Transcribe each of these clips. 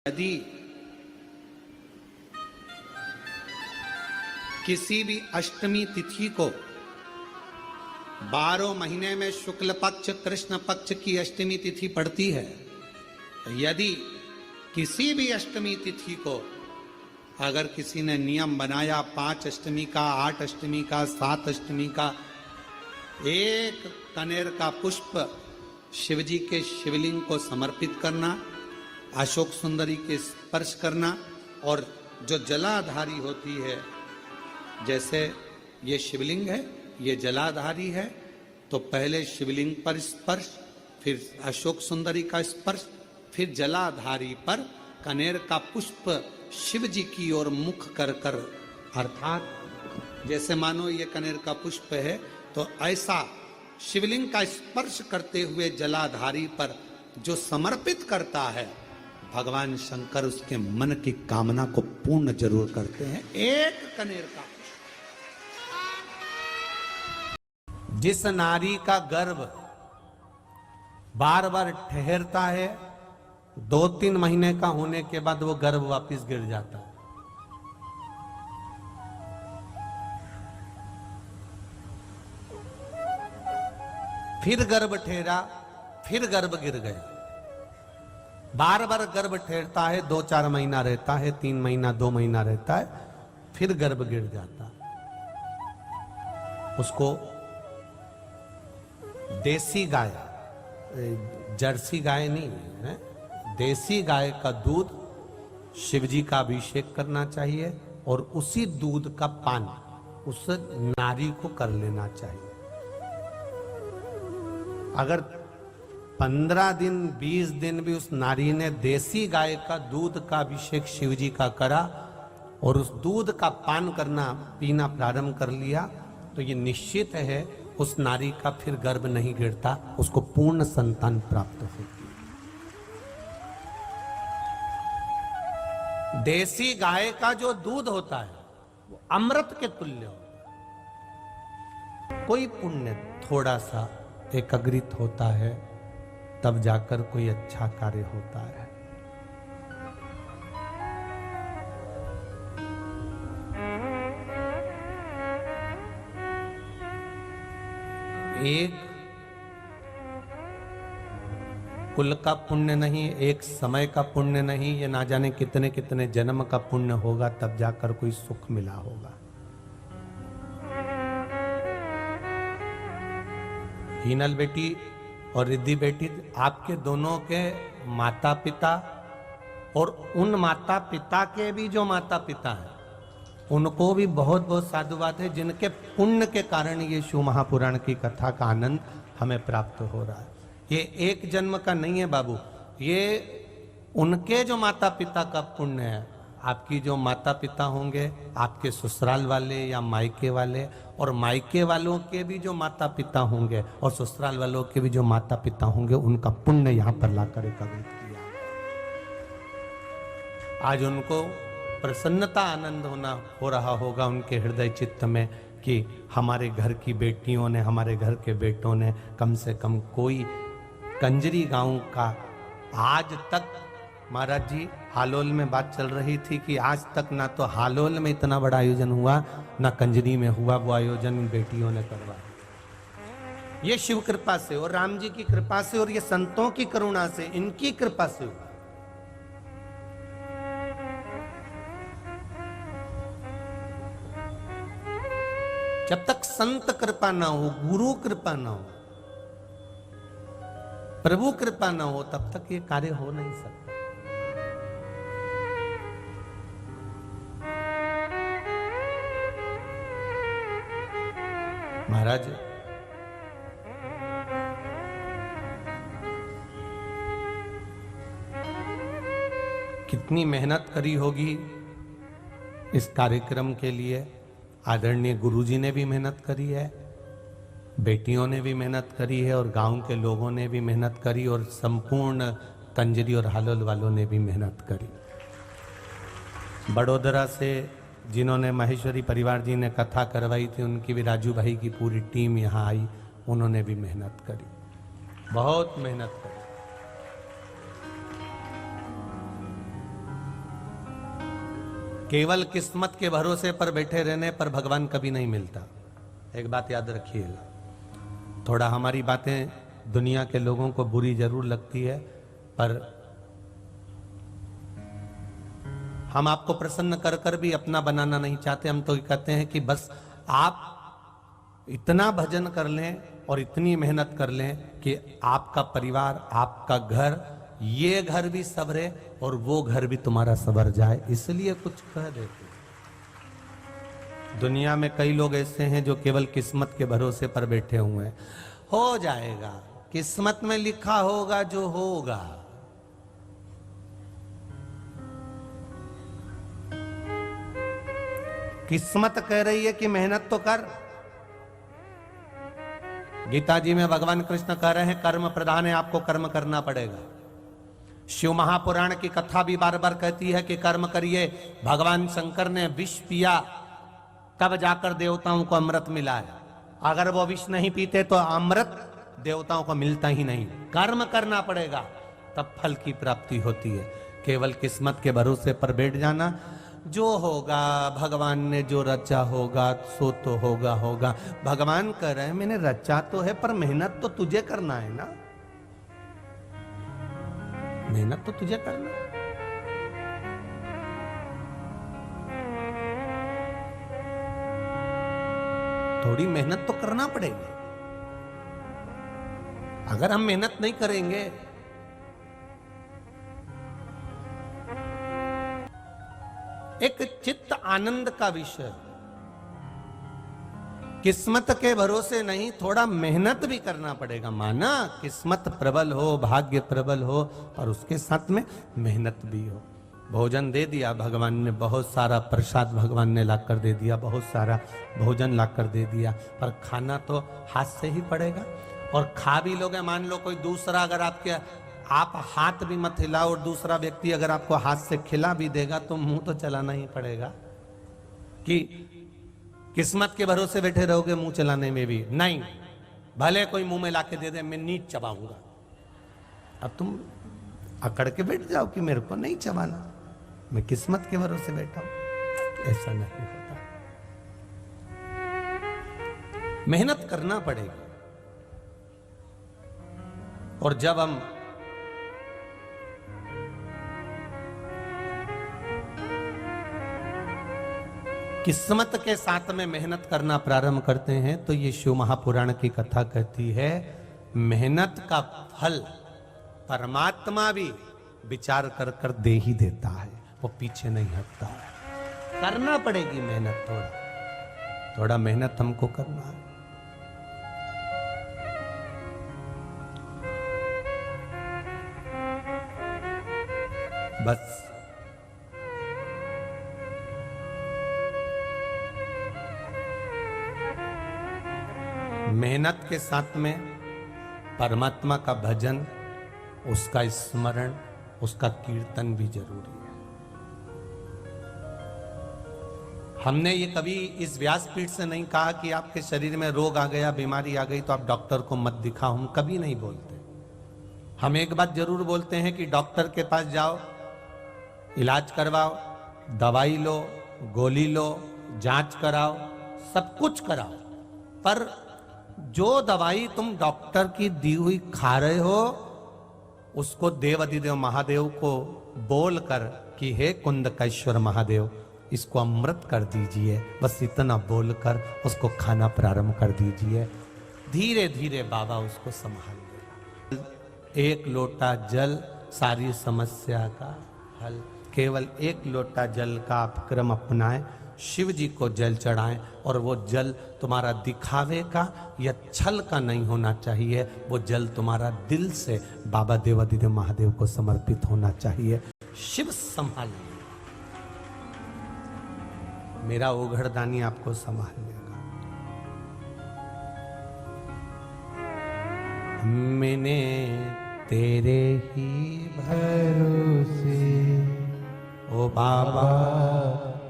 यदि किसी भी अष्टमी तिथि को 12 महीने में शुक्ल पक्ष कृष्ण पक्ष की अष्टमी तिथि पड़ती है, यदि किसी भी अष्टमी तिथि को अगर किसी ने नियम बनाया 5 अष्टमी का, 8 अष्टमी का, 7 अष्टमी का, एक कनेर का पुष्प शिवजी के शिवलिंग को समर्पित करना, अशोक सुंदरी के स्पर्श करना, और जो जलाधारी होती है, जैसे ये शिवलिंग है, ये जलाधारी है, तो पहले शिवलिंग पर स्पर्श, फिर अशोक सुंदरी का स्पर्श, फिर जलाधारी पर कनेर का पुष्प शिव जी की ओर मुख कर कर, अर्थात जैसे मानो ये कनेर का पुष्प है, तो ऐसा शिवलिंग का स्पर्श करते हुए जलाधारी पर जो समर्पित करता है, भगवान शंकर उसके मन की कामना को पूर्ण जरूर करते हैं। एक कनेर का जिस नारी का गर्भ बार बार ठहरता है, 2-3 महीने का होने के बाद वो गर्भ वापस गिर जाता है। फिर गर्भ ठहरा, फिर गर्भ गिर गया। बार बार गर्भ ठहरता है, 2-4 महीना रहता है, 3 महीना 2 महीना रहता है, फिर गर्भ गिर जाता। उसको देसी गाय, जर्सी गाय नहीं है, देसी गाय का दूध शिवजी का अभिषेक करना चाहिए और उसी दूध का पान उस नारी को कर लेना चाहिए। अगर 15 दिन 20 दिन भी उस नारी ने देसी गाय का दूध का अभिषेक शिवजी का करा और उस दूध का पान करना पीना प्रारंभ कर लिया, तो ये निश्चित है उस नारी का फिर गर्भ नहीं गिरता, उसको पूर्ण संतान प्राप्त होती है। देसी गाय का जो दूध होता है वो अमृत के तुल्य होता है। कोई पुण्य थोड़ा सा एकाग्रित होता है, तब जाकर कोई अच्छा कार्य होता है। एक कुल का पुण्य नहीं, एक समय का पुण्य नहीं, ये ना जाने कितने कितने जन्म का पुण्य होगा, तब जाकर कोई सुख मिला होगा। हीनल बेटी और रिद्धि बेटी, आपके दोनों के माता पिता और उन माता पिता के भी जो माता पिता हैं, उनको भी बहुत बहुत साधुवाद है, जिनके पुण्य के कारण ये शिव महापुराण की कथा का आनंद हमें प्राप्त हो रहा है। ये एक जन्म का नहीं है बाबू, ये उनके जो माता पिता का पुण्य है। आपकी जो माता पिता होंगे, आपके ससुराल वाले या मायके वाले, और मायके वालों के भी जो माता पिता होंगे और ससुराल वालों के भी जो माता पिता होंगे, उनका पुण्य यहाँ पर लाकर एकत्रित किया। आज उनको प्रसन्नता आनंद हो रहा होगा उनके हृदय चित्त में कि हमारे घर की बेटियों ने, हमारे घर के बेटों ने कम से कम कोई कंजरी गांव का, आज तक महाराज जी हालोल में बात चल रही थी कि आज तक ना तो हालोल में इतना बड़ा आयोजन हुआ, ना कंजरी में हुआ, वो आयोजन बेटियों ने करवाया। ये शिव कृपा से और राम जी की कृपा से और ये संतों की करुणा से, इनकी कृपा से हुआ। जब तक संत कृपा ना हो, गुरु कृपा ना हो, प्रभु कृपा ना हो, तब तक ये कार्य हो नहीं सकता। महाराज कितनी मेहनत करी होगी इस कार्यक्रम के लिए। आदरणीय गुरुजी ने भी मेहनत करी है, बेटियों ने भी मेहनत करी है, और गांव के लोगों ने भी मेहनत करी, और संपूर्ण कंजरी और हालोल वालों ने भी मेहनत करी। बड़ोदरा से जिन्होंने महेश्वरी परिवार जी ने कथा करवाई थी, उनकी भी राजू भाई की पूरी टीम यहाँ आई, उन्होंने भी मेहनत करी, बहुत मेहनत करी। केवल किस्मत के भरोसे पर बैठे रहने पर भगवान कभी नहीं मिलता। एक बात याद रखिएगा। थोड़ा हमारी बातें दुनिया के लोगों को बुरी जरूर लगती है, पर हम आपको प्रसन्न कर कर भी अपना बनाना नहीं चाहते। हम तो कहते हैं कि बस आप इतना भजन कर लें और इतनी मेहनत कर लें कि आपका परिवार, आपका घर, ये घर भी संवरे और वो घर भी तुम्हारा संवर जाए, इसलिए कुछ कह देते। दुनिया में कई लोग ऐसे हैं जो केवल किस्मत के भरोसे पर बैठे हुए हैं। हो जाएगा, किस्मत में लिखा होगा जो होगा। किस्मत कह रही है कि मेहनत तो कर। गीता जी में भगवान कृष्ण कह रहे हैं कर्म प्रधान है, आपको कर्म करना पड़ेगा। शिव महापुराण की कथा भी बार बार कहती है कि कर्म करिए। भगवान शंकर ने विष पिया, तब जाकर देवताओं को अमृत मिला है। अगर वो विष नहीं पीते तो अमृत देवताओं को मिलता ही नहीं। कर्म करना पड़ेगा, तब फल की प्राप्ति होती है। केवल किस्मत के भरोसे पर बैठ जाना, जो होगा भगवान ने जो रचा होगा सो तो होगा होगा। भगवान कह रहे हैं मैंने रचा तो है, पर मेहनत तो तुझे करना है ना, मेहनत तो तुझे करना। थोड़ी मेहनत तो करना पड़ेगी। अगर हम मेहनत नहीं करेंगे, एक चित्त आनंद का विषय, किस्मत के भरोसे नहीं, थोड़ा मेहनत भी करना पड़ेगा। माना किस्मत प्रबल हो, भाग्य प्रबल हो, और उसके साथ में मेहनत भी हो। भोजन दे दिया भगवान ने, बहुत सारा प्रसाद भगवान ने लाकर दे दिया, बहुत सारा भोजन लाकर दे दिया, पर खाना तो हाथ से ही पड़ेगा। और खा भी लोगे, मान लो कोई दूसरा अगर आप हाथ भी मत हिलाओ और दूसरा व्यक्ति अगर आपको हाथ से खिला भी देगा तो मुंह तो चलाना ही पड़ेगा। कि किस्मत के भरोसे बैठे रहोगे मुंह चलाने में भी नहीं, भले कोई मुंह में लाके दे दे मैं नीच चबाऊंगा, अब तुम अकड़ के बैठ जाओ कि मेरे को नहीं चबाना, मैं किस्मत के भरोसे बैठा हूं। ऐसा नहीं होता, मेहनत करना पड़ेगी। और जब हम किस्मत के साथ में मेहनत करना प्रारंभ करते हैं तो ये शिव महापुराण की कथा कहती है मेहनत का फल परमात्मा भी विचार कर कर दे ही देता है, वो पीछे नहीं हटता है। करना पड़ेगी मेहनत, थोड़ा थोड़ा मेहनत हमको करना है। बस मेहनत के साथ में परमात्मा का भजन, उसका स्मरण, उसका कीर्तन भी जरूरी है। हमने ये कभी इस व्यासपीठ से नहीं कहा कि आपके शरीर में रोग आ गया, बीमारी आ गई तो आप डॉक्टर को मत दिखाओ, हम कभी नहीं बोलते। हम एक बात जरूर बोलते हैं कि डॉक्टर के पास जाओ, इलाज करवाओ, दवाई लो, गोली लो, जांच कराओ, सब कुछ कराओ, पर जो दवाई तुम डॉक्टर की दी हुई खा रहे हो उसको देवाधिदेव महादेव को बोलकर कि हे कुंदकेश्वर महादेव इसको अमृत कर दीजिए, बस इतना बोलकर उसको खाना प्रारंभ कर दीजिए। धीरे धीरे बाबा उसको संभाल लेगा। एक लोटा जल सारी समस्या का हल। केवल एक लोटा जल का आप क्रम अपनाएं, शिव जी को जल चढ़ाएं, और वो जल तुम्हारा दिखावे का या छल का नहीं होना चाहिए, वो जल तुम्हारा दिल से बाबा देवाधिदेव महादेव को समर्पित होना चाहिए। शिव संभाल लेगा, मेरा ओघड़दानी आपको संभाल लेगा। मैंने तेरे ही भरोसे ओ बाबा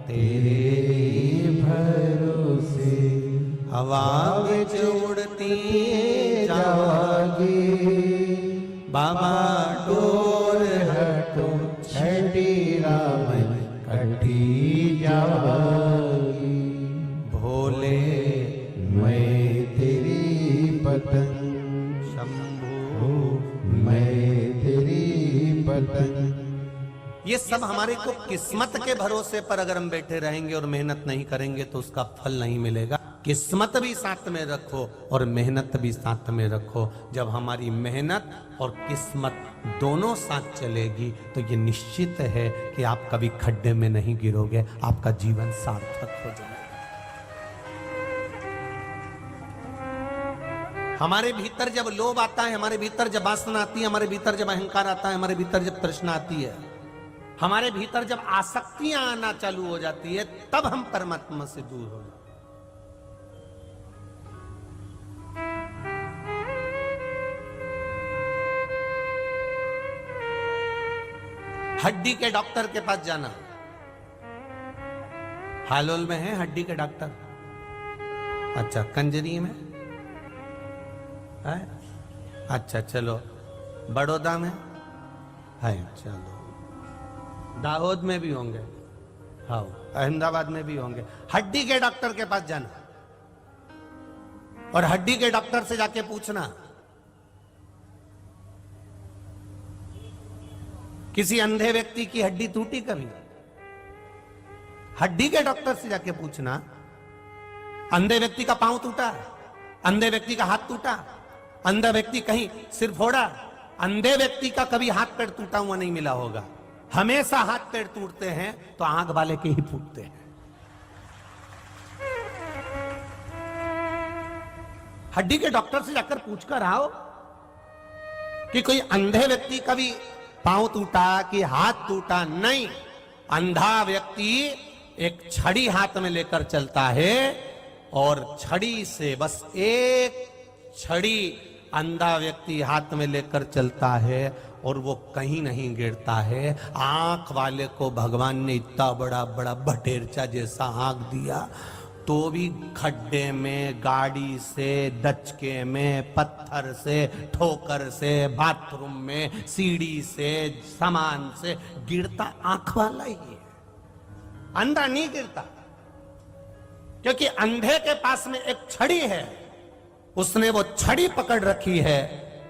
तेरे भरोसे हवा विच उड़ती जावागी, बाबा डोर हटो छड़ी राम कटी भागी, भोले मैं तेरी पतंग, शंभू मैं तेरी पतंग। ये सब हमारे को किस्मत के भरोसे पर अगर हम बैठे रहेंगे और मेहनत नहीं करेंगे तो उसका फल नहीं मिलेगा। किस्मत भी साथ में रखो और मेहनत भी साथ में रखो। जब हमारी मेहनत और किस्मत दोनों साथ चलेगी तो ये निश्चित है कि आप कभी खड्डे में नहीं गिरोगे, आपका जीवन सार्थक हो जाएगा। हमारे भीतर जब लोभ आता है, हमारे भीतर जब वासना आती है, हमारे भीतर जब अहंकार आता है, हमारे भीतर जब तृष्णा आती है, हमारे भीतर जब आसक्तियां आना चालू हो जाती है, तब हम परमात्मा से दूर हो जाते। हड्डी के डॉक्टर के पास जाना, हालोल में है हड्डी के डॉक्टर? अच्छा, कंजरी में है? अच्छा चलो, बड़ौदा में है? चलो, दाहोद में भी होंगे, हाँ, अहमदाबाद में भी होंगे। हड्डी के डॉक्टर के पास जाना और हड्डी के डॉक्टर से जाके पूछना, किसी अंधे व्यक्ति की हड्डी टूटी कभी? हड्डी के डॉक्टर से जाके पूछना, अंधे व्यक्ति का पांव टूटा, अंधे व्यक्ति का हाथ टूटा, अंधा व्यक्ति कहीं सिर फोड़ा, अंधे व्यक्ति का कभी हाथ पैर टूटा हुआ नहीं मिला होगा। हमेशा हाथ पैर टूटते हैं तो आंख वाले के ही फूटते हैं। हड्डी के डॉक्टर से जाकर पूछकर आओ कि कोई अंधे व्यक्ति का भी पांव टूटा कि हाथ टूटा? नहीं, अंधा व्यक्ति एक छड़ी हाथ में लेकर चलता है और छड़ी से, बस एक छड़ी अंधा व्यक्ति हाथ में लेकर चलता है और वो कहीं नहीं गिरता है। आंख वाले को भगवान ने इतना बड़ा बड़ा बटेरचा जैसा आंख दिया तो भी खड्डे में, गाड़ी से, दचके में, पत्थर से, ठोकर से, बाथरूम में, सीढ़ी से, सामान से गिरता आंख वाला ही है, अंधा नहीं गिरता। क्योंकि अंधे के पास में एक छड़ी है, उसने वो छड़ी पकड़ रखी है,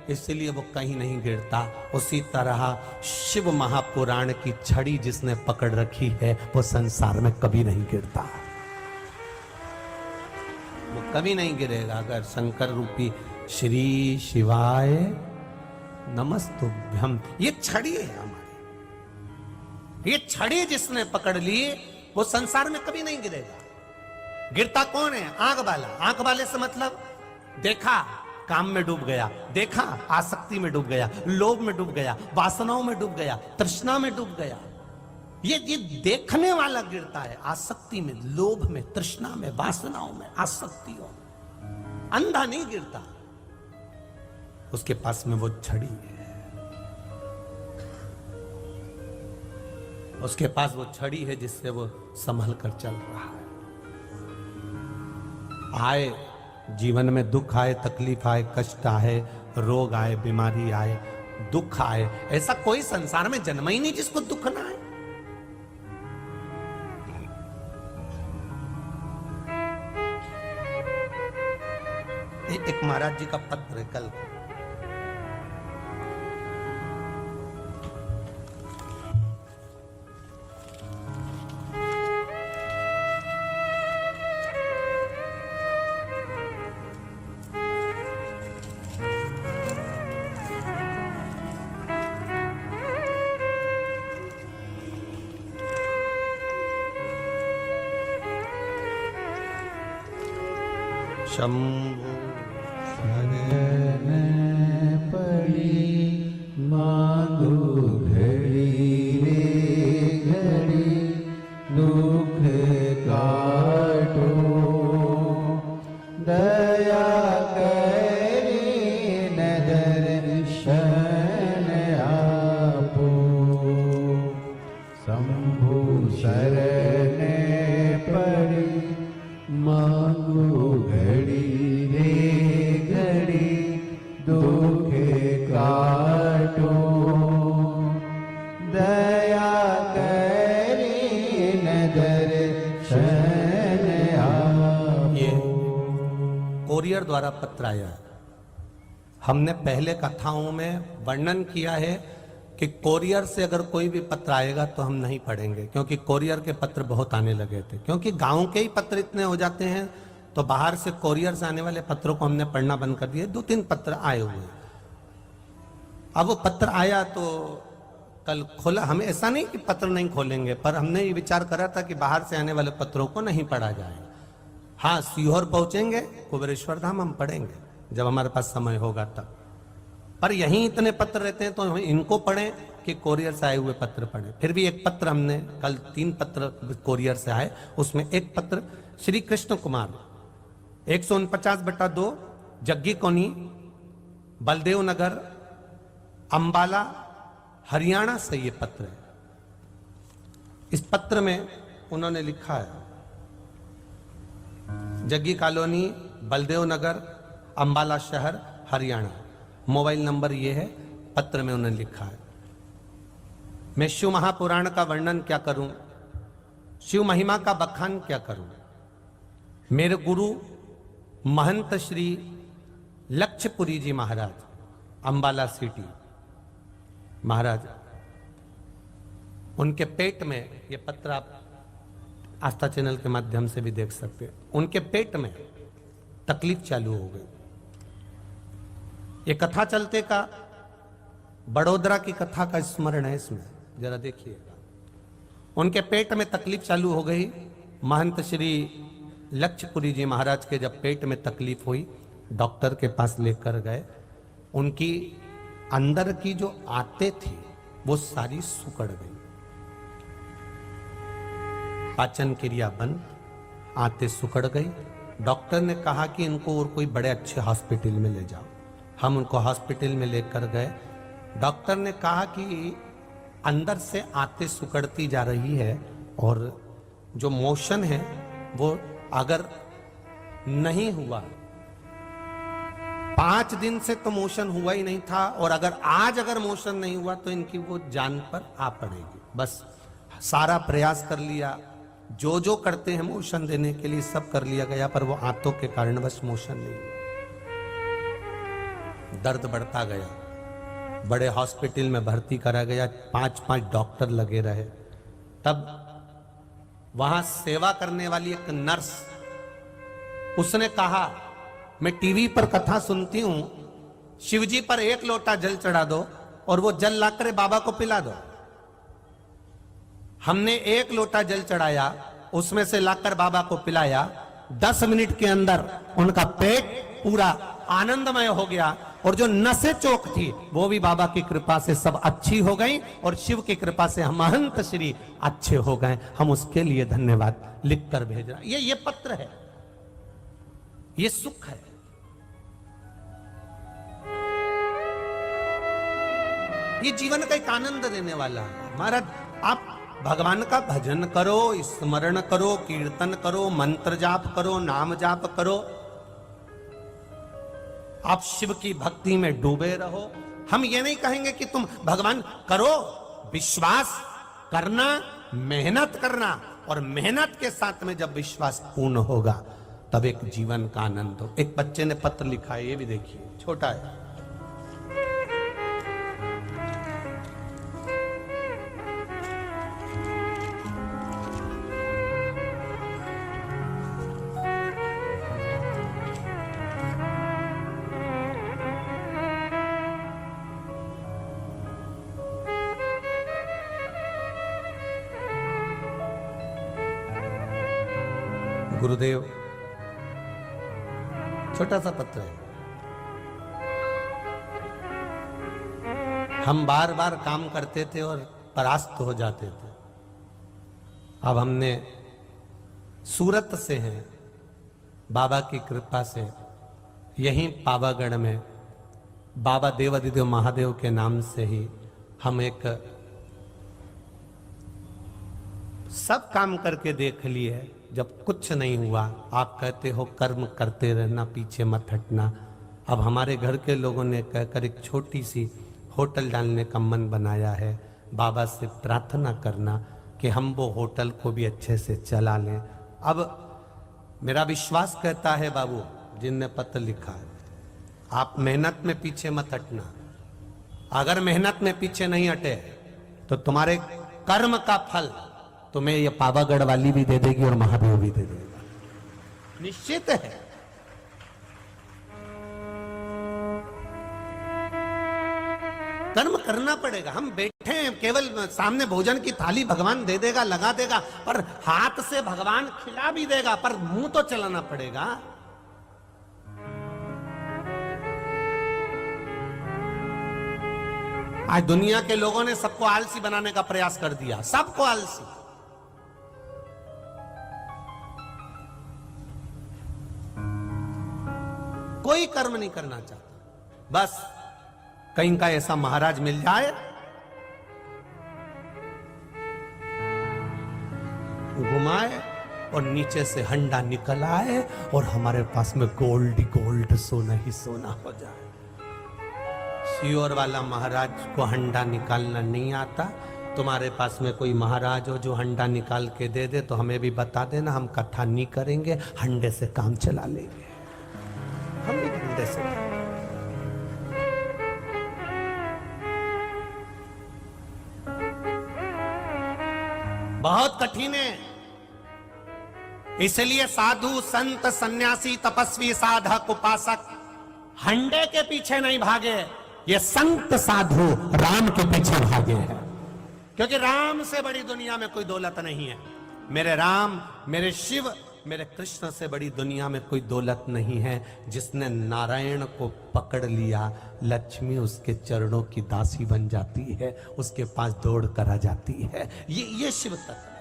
इसलिए वो कहीं नहीं गिरता। उसी तरह शिव महापुराण की छड़ी जिसने पकड़ रखी है वो संसार में कभी नहीं गिरता, वो कभी नहीं गिरेगा। अगर शंकर रूपी श्री शिवाय नमस्तुभ्यम, ये छड़ी है हमारी, ये छड़ी जिसने पकड़ ली वो संसार में कभी नहीं गिरेगा। गिरता कौन है? आंख वाला। आंख वाले से मतलब देखा काम में डूब गया, देखा आसक्ति में डूब गया, लोभ में डूब गया, वासनाओं में डूब गया, तृष्णा में डूब गया। ये देखने वाला गिरता है आसक्ति में, लोभ में, तृष्णा में, वासनाओं में, आसक्तियों में। अंधा नहीं गिरता, उसके पास में वो छड़ी है, उसके पास वो छड़ी है जिससे वो संभल कर चल रहा है। आए जीवन में दुख आए, तकलीफ आए, कष्ट आए, रोग आए, बीमारी आए, दुख आए, ऐसा कोई संसार में जन्मा ही नहीं जिसको दुख ना आए। एक महाराज जी का पत्र है कल, शंभु शरण पड़ी मांगो घड़ी रे घड़ी, दुख काटो दया करे नजर शरण आपो। शंभु शरण पड़ी मांगो घड़ी रे घड़ी, दुख काटो दया करे नजर कोरियर द्वारा पत्र आया है। हमने पहले कथाओं में वर्णन किया है कि कोरियर से अगर कोई भी पत्र आएगा तो हम नहीं पढ़ेंगे, क्योंकि कोरियर के पत्र बहुत आने लगे थे, क्योंकि गांव के ही पत्र इतने हो जाते हैं, तो बाहर से कोरियर से आने वाले पत्रों को हमने पढ़ना बंद कर दिया। 2-3 पत्र आए हुए हैं। अब वो पत्र आया तो कल खोला। हम ऐसा नहीं कि पत्र नहीं खोलेंगे, पर हमने ये विचार करा था कि बाहर से आने वाले पत्रों को नहीं पढ़ा जाए। हाँ, सीहोर पहुंचेंगे, कुबेरेश्वर धाम हम पढ़ेंगे जब हमारे पास समय होगा तब। पर यहीं इतने पत्र रहते हैं तो हम इनको पढ़ें कि कोरियर से आए हुए पत्र पढ़ें। फिर भी एक पत्र हमने कल 3 पत्र कोरियर से आए, उसमें एक पत्र श्री कृष्ण कुमार 149/2 जग्गी कोनी, बलदेव नगर, अंबाला, हरियाणा से ये पत्र है। इस पत्र में उन्होंने लिखा है, जग्गी कॉलोनी, बलदेव नगर, अंबाला शहर, हरियाणा। मोबाइल नंबर ये है। पत्र में उन्होंने लिखा है, मैं शिव महापुराण का वर्णन क्या करूं, शिव महिमा का बखान क्या करूं। मेरे गुरु महंत श्री लक्ष्यपुरी जी महाराज, अंबाला सिटी महाराज, उनके पेट में, ये पत्र आप आस्था चैनल के माध्यम से भी देख सकते हैं, उनके पेट में तकलीफ चालू हो गई। ये कथा चलते का बड़ोदरा की कथा का स्मरण है इसमें, जरा देखिएगा। उनके पेट में तकलीफ चालू हो गई। महंत श्री लक्ष्यपुरी जी महाराज के जब पेट में तकलीफ हुई, डॉक्टर के पास लेकर गए। उनकी अंदर की जो आंतें थी वो सारी सुकड़ गई, पाचन क्रिया बंद, आंतें सुकड़ गई। डॉक्टर ने कहा कि इनको और कोई बड़े अच्छे हॉस्पिटल में ले जाओ। हम उनको हॉस्पिटल में लेकर गए। डॉक्टर ने कहा कि अंदर से आंतें सुकड़ती जा रही है और जो मोशन है वो अगर नहीं हुआ, 5 दिन से तो मोशन हुआ ही नहीं था, और अगर मोशन नहीं हुआ तो इनकी वो जान पर आ पड़ेगी। बस सारा प्रयास कर लिया, जो जो करते हैं मोशन देने के लिए सब कर लिया गया, पर वो आंतों के कारण बस मोशन नहीं हुआ। दर्द बढ़ता गया, बड़े हॉस्पिटल में भर्ती करा गया, 5-5 डॉक्टर लगे रहे। तब वहां सेवा करने वाली एक नर्स, उसने कहा, मैं टीवी पर कथा सुनती हूं, शिवजी पर 1 लोटा जल चढ़ा दो और वो जल लाकर बाबा को पिला दो। हमने 1 लोटा जल चढ़ाया, उसमें से लाकर बाबा को पिलाया। 10 मिनट के अंदर उनका पेट पूरा आनंदमय हो गया, और जो नसें चौक थी वो भी बाबा की कृपा से सब अच्छी हो गई, और शिव की कृपा से हम महंत श्री अच्छे हो गए। हम उसके लिए धन्यवाद लिखकर भेज रहे। ये पत्र है, ये सुख है। ये जीवन का एक आनंद देने वाला है। महाराज, आप भगवान का भजन करो, स्मरण करो, कीर्तन करो, मंत्र जाप करो, नाम जाप करो, आप शिव की भक्ति में डूबे रहो। हम ये नहीं कहेंगे कि तुम भगवान करो, विश्वास करना, मेहनत करना, और मेहनत के साथ में जब विश्वास पूर्ण होगा तब एक जीवन का आनंद हो। एक बच्चे ने पत्र लिखा है, ये भी देखिए, छोटा है। गुरुदेव, छोटा सा पत्र है। हम बार बार काम करते थे और परास्त हो जाते थे। अब हमने सूरत से हैं, बाबा की कृपा से यहीं पावागढ़ में बाबा देवादिदेव महादेव के नाम से ही हम एक सब काम करके देख लिए। जब कुछ नहीं हुआ, आप कहते हो कर्म करते रहना, पीछे मत हटना। अब हमारे घर के लोगों ने कहकर एक छोटी सी होटल डालने का मन बनाया है। बाबा से प्रार्थना करना कि हम वो होटल को भी अच्छे से चला लें। अब मेरा विश्वास कहता है बाबू, जिनने पत्र लिखा है। आप मेहनत में पीछे मत हटना। अगर मेहनत में पीछे नहीं हटे तो तुम्हारे कर्म का फल तुम्हें ये पावागढ़ वाली भी दे देगी और महादेव भी दे देगा, निश्चित है। कर्म करना पड़ेगा। हम बैठे हैं, केवल सामने भोजन की थाली भगवान दे देगा, लगा देगा, पर हाथ से भगवान खिला भी देगा, पर मुंह तो चलाना पड़ेगा। आज दुनिया के लोगों ने सबको आलसी बनाने का प्रयास कर दिया, सबको आलसी। कोई कर्म नहीं करना चाहता, बस कहीं का ऐसा महाराज मिल जाए, घुमाए और नीचे से हंडा निकल आए और हमारे पास में गोल्ड गोल्ड, सोना ही सोना हो जाए। श्योर वाला महाराज को हंडा निकालना नहीं आता। तुम्हारे पास में कोई महाराज हो जो हंडा निकाल के दे दे तो हमें भी बता देना, हम कथा नहीं करेंगे, हंडे से काम चला लेंगे। हम भी हंडे से। बहुत कठिन है, इसलिए साधु संत सन्यासी तपस्वी साधक उपासक हंडे के पीछे नहीं भागे, ये संत साधु राम के पीछे भागे हैं। क्योंकि राम से बड़ी दुनिया में कोई दौलत नहीं है। मेरे राम, मेरे शिव, मेरे कृष्ण से बड़ी दुनिया में कोई दौलत नहीं है। जिसने नारायण को पकड़ लिया, लक्ष्मी उसके चरणों की दासी बन जाती है, उसके पास दौड़ कर आ जाती है। ये शिव तत्व है।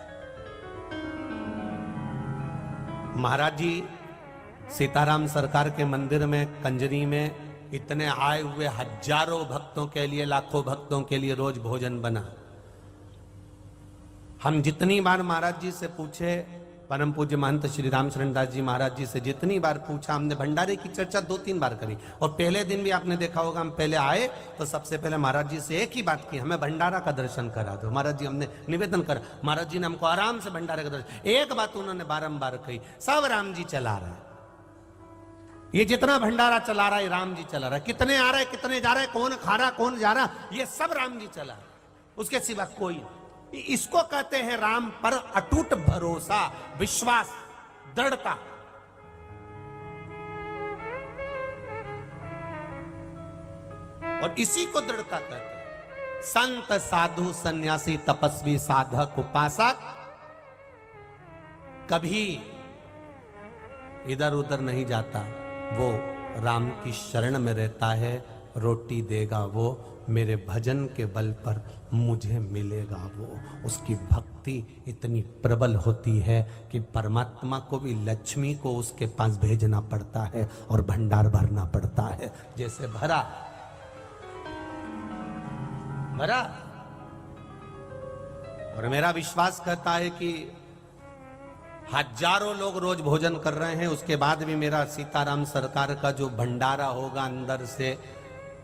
महाराज जी सीताराम सरकार के मंदिर में कंजरी में इतने आए हुए हजारों भक्तों के लिए, लाखों भक्तों के लिए रोज भोजन बना। हम जितनी बार महाराज जी से पूछे, परम पूज्य महंत श्री राम शरण दास जी महाराज जी से जितनी बार पूछा, हमने भंडारे की चर्चा 2-3 बार करी। और पहले दिन भी आपने देखा होगा, हम पहले आए तो सबसे पहले महाराज जी से एक ही बात की, हमें भंडारा का दर्शन करा दो। महाराज जी हमने निवेदन करा, महाराज जी ने हमको आराम से भंडारे का दर्शन। एक बात उन्होंने बारंबार कही, सब राम जी चला रहे हैं, ये जितना भंडारा चला रहा है राम जी चला रहा है। कितने आ रहे, कितने जा रहे, कौन खा रहा, कौन जा रहा, ये सब राम जी चला रहा है, उसके सिवा कोई नहीं। इसको कहते हैं राम पर अटूट भरोसा, विश्वास, दृढ़ता। और इसी को दृढ़ता कहते हैं। संत साधु सन्यासी तपस्वी साधक उपासक कभी इधर उधर नहीं जाता, वो राम की शरण में रहता है। रोटी देगा वो, मेरे भजन के बल पर मुझे मिलेगा वो। उसकी भक्ति इतनी प्रबल होती है कि परमात्मा को भी लक्ष्मी को उसके पास भेजना पड़ता है और भंडार भरना पड़ता है। जैसे भरा और मेरा विश्वास कहता है कि हजारों लोग रोज भोजन कर रहे हैं, उसके बाद भी मेरा सीताराम सरकार का जो भंडारा होगा, अंदर से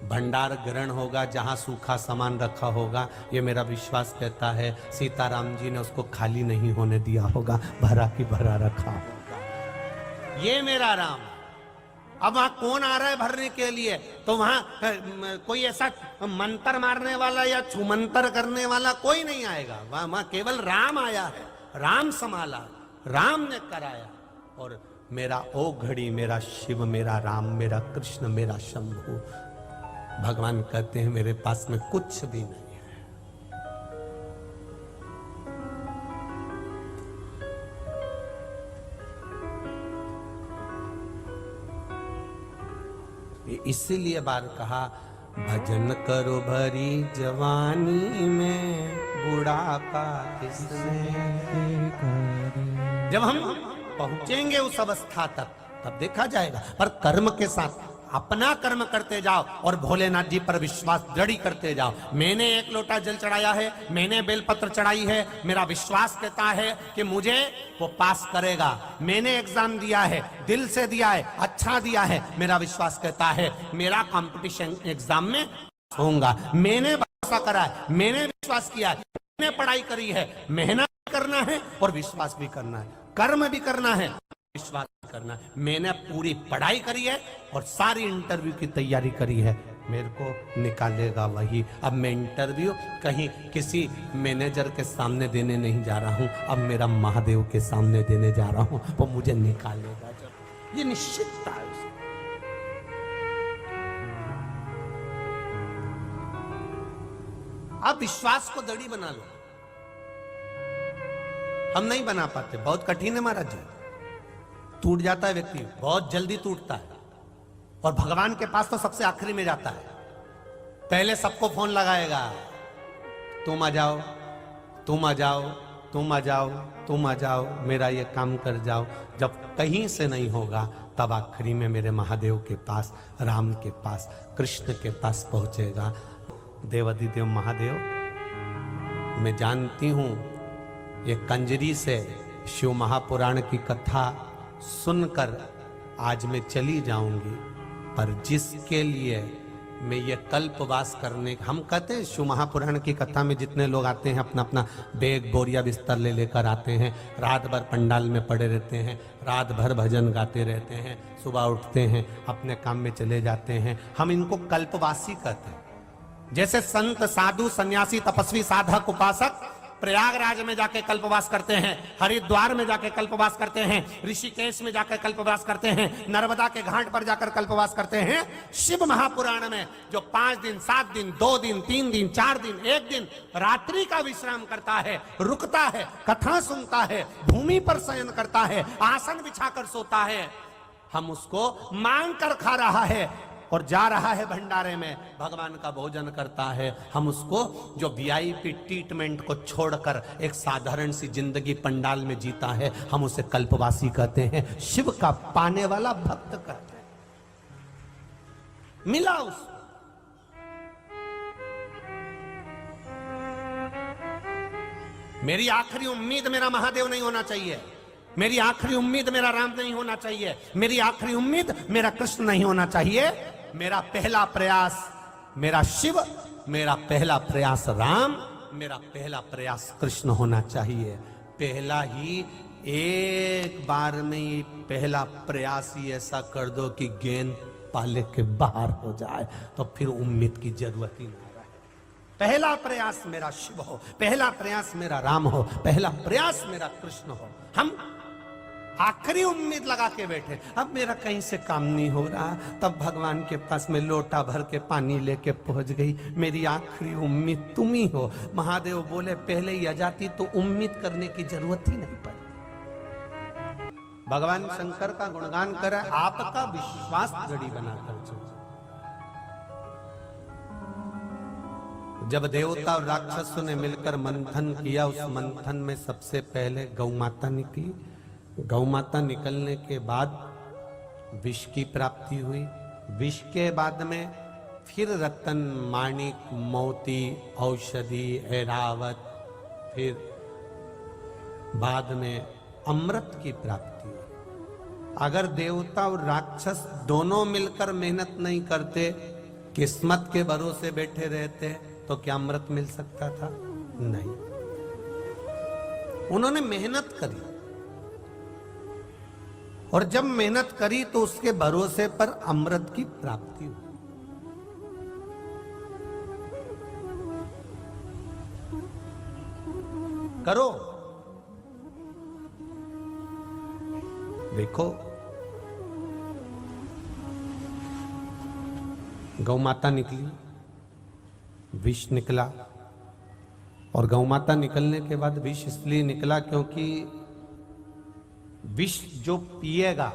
भंडार ग्रहण होगा, जहां सूखा सामान रखा होगा, ये मेरा विश्वास कहता है सीताराम जी ने उसको खाली नहीं होने दिया होगा, भरा की भरा रखा होगा। ये मेरा राम। अब वहां कौन आ रहा है भरने के लिए, तो वहां कोई ऐसा मंत्र मारने वाला या छुमंतर करने वाला कोई नहीं आएगा। वहां केवल राम आया है, राम संभाला, राम ने कराया। और मेरा ओ घड़ी, मेरा शिव, मेरा राम, मेरा कृष्ण, मेरा शंभु, भगवान कहते हैं मेरे पास में कुछ भी नहीं है। इसीलिए बार कहा, भजन करो भरी जवानी में, बुढ़ापा किसने। जब हम पहुंचेंगे उस अवस्था तक, तब देखा जाएगा। पर कर्म के साथ अपना कर्म करते जाओ और भोलेनाथ जी पर विश्वास दृढ़ करते जाओ। मैंने 1 लोटा जल चढ़ाया है, मैंने बेलपत्र चढ़ाई है, मेरा विश्वास कहता है कि मुझे वो पास करेगा। मैंने एग्जाम दिया है, दिल से दिया है, अच्छा दिया है, मेरा विश्वास कहता है मेरा कंपटीशन एग्जाम में होऊंगा। मैंने भरोसा करा है, मैंने विश्वास किया है, मैंने पढ़ाई करी है, मेहनत करना है और विश्वास भी करना है, कर्म भी करना है, विश्वास करना। मैंने पूरी पढ़ाई करी है और सारी इंटरव्यू की तैयारी करी है, मेरे को निकालेगा वही। अब मैं इंटरव्यू कहीं किसी मैनेजर के सामने देने नहीं जा रहा हूं, अब मेरा महादेव के सामने देने जा रहा हूं, वो मुझे निकालेगा जब। ये निश्चितता है उसकी। आप विश्वास को दड़ी बना लो। हम नहीं बना पाते, बहुत कठिन है महाराज जी। टूट जाता है व्यक्ति, बहुत जल्दी टूटता है, और भगवान के पास तो सबसे आखिरी में जाता है। पहले सबको फोन लगाएगा, तुम आ जाओ, तुम आ जाओ, तुम आ जाओ, तुम आ जाओ, मेरा ये काम कर जाओ। जब कहीं से नहीं होगा तब आखिरी में मेरे महादेव के पास, राम के पास, कृष्ण के पास पहुंचेगा। देवाधिदेव महादेव, मैं जानती हूं ये कंजरी से शिव महापुराण की कथा सुनकर आज मैं चली जाऊंगी, पर जिसके लिए मैं ये कल्पवास करने, हम कहते हैं शिव महापुराण की कथा में जितने लोग आते हैं अपना अपना बैग बोरिया बिस्तर ले लेकर आते हैं, रात भर पंडाल में पड़े रहते हैं, रात भर भजन गाते रहते हैं, सुबह उठते हैं अपने काम में चले जाते हैं, हम इनको कल्पवासी कहते हैं। जैसे संत साधु सन्यासी तपस्वी साधक उपासक प्रयागराज में जाके कल्पवास करते हैं, हरिद्वार में जाके कल्पवास करते हैं, ऋषिकेश में जाकर कल्पवास करते हैं, नर्मदा के घाट पर जाकर कल्पवास करते हैं। शिव महापुराण में जो 5 दिन 7 दिन 2 दिन 3 दिन 4 दिन 1 दिन रात्रि का विश्राम करता है, रुकता है, कथा सुनता है, भूमि पर शयन करता है, आसन बिछाकर सोता है, हम उसको मांग कर खा रहा है और जा रहा है भंडारे में भगवान का भोजन करता है। हम उसको जो वीआईपी ट्रीटमेंट को छोड़कर एक साधारण सी जिंदगी पंडाल में जीता है, हम उसे कल्पवासी कहते हैं, शिव का पाने वाला भक्त कहते हैं। मिला उसको। मेरी आखिरी उम्मीद मेरा महादेव नहीं होना चाहिए, मेरी आखिरी उम्मीद मेरा राम नहीं होना चाहिए, मेरी आखिरी उम्मीद मेरा कृष्ण नहीं होना चाहिए। मेरा पहला प्रयास मेरा शिव, मेरा पहला प्रयास राम, मेरा पहला प्रयास कृष्ण होना चाहिए। पहला ही एक बार में ही पहला प्रयास ही ऐसा कर दो कि गेंद पाले के बाहर हो जाए, तो फिर उम्मीद की जरूरत ही नहीं रहे। पहला प्रयास मेरा शिव हो, पहला प्रयास मेरा राम हो, पहला प्रयास मेरा कृष्ण हो। हम आखिरी उम्मीद लगा के बैठे, अब मेरा कहीं से काम नहीं हो रहा, तब भगवान के पास में लोटा भर के पानी लेके पहुंच गई, मेरी आखिरी उम्मीद तुम ही हो। महादेव बोले पहले ही आ जाती तो उम्मीद करने की जरूरत ही नहीं पड़ी। भगवान शंकर का गुणगान करे, आपका विश्वास दड़ी बनाकर चलो। जब देवता और राक्षसों ने मिलकर मंथन किया, उस मंथन में सबसे पहले गौ माता निकली। गौ माता निकलने के बाद विष की प्राप्ति हुई, विष के बाद में फिर रतन माणिक मोती औषधि ऐरावत, फिर बाद में अमृत की प्राप्ति हुई। अगर देवता और राक्षस दोनों मिलकर मेहनत नहीं करते, किस्मत के भरोसे बैठे रहते, तो क्या अमृत मिल सकता था? नहीं। उन्होंने मेहनत करी, और जब मेहनत करी तो उसके भरोसे पर अमृत की प्राप्ति हुई। करो, देखो गौ माता निकली, विष निकला, और गौ माता निकलने के बाद विष इसलिए निकला क्योंकि विष जो पिएगा,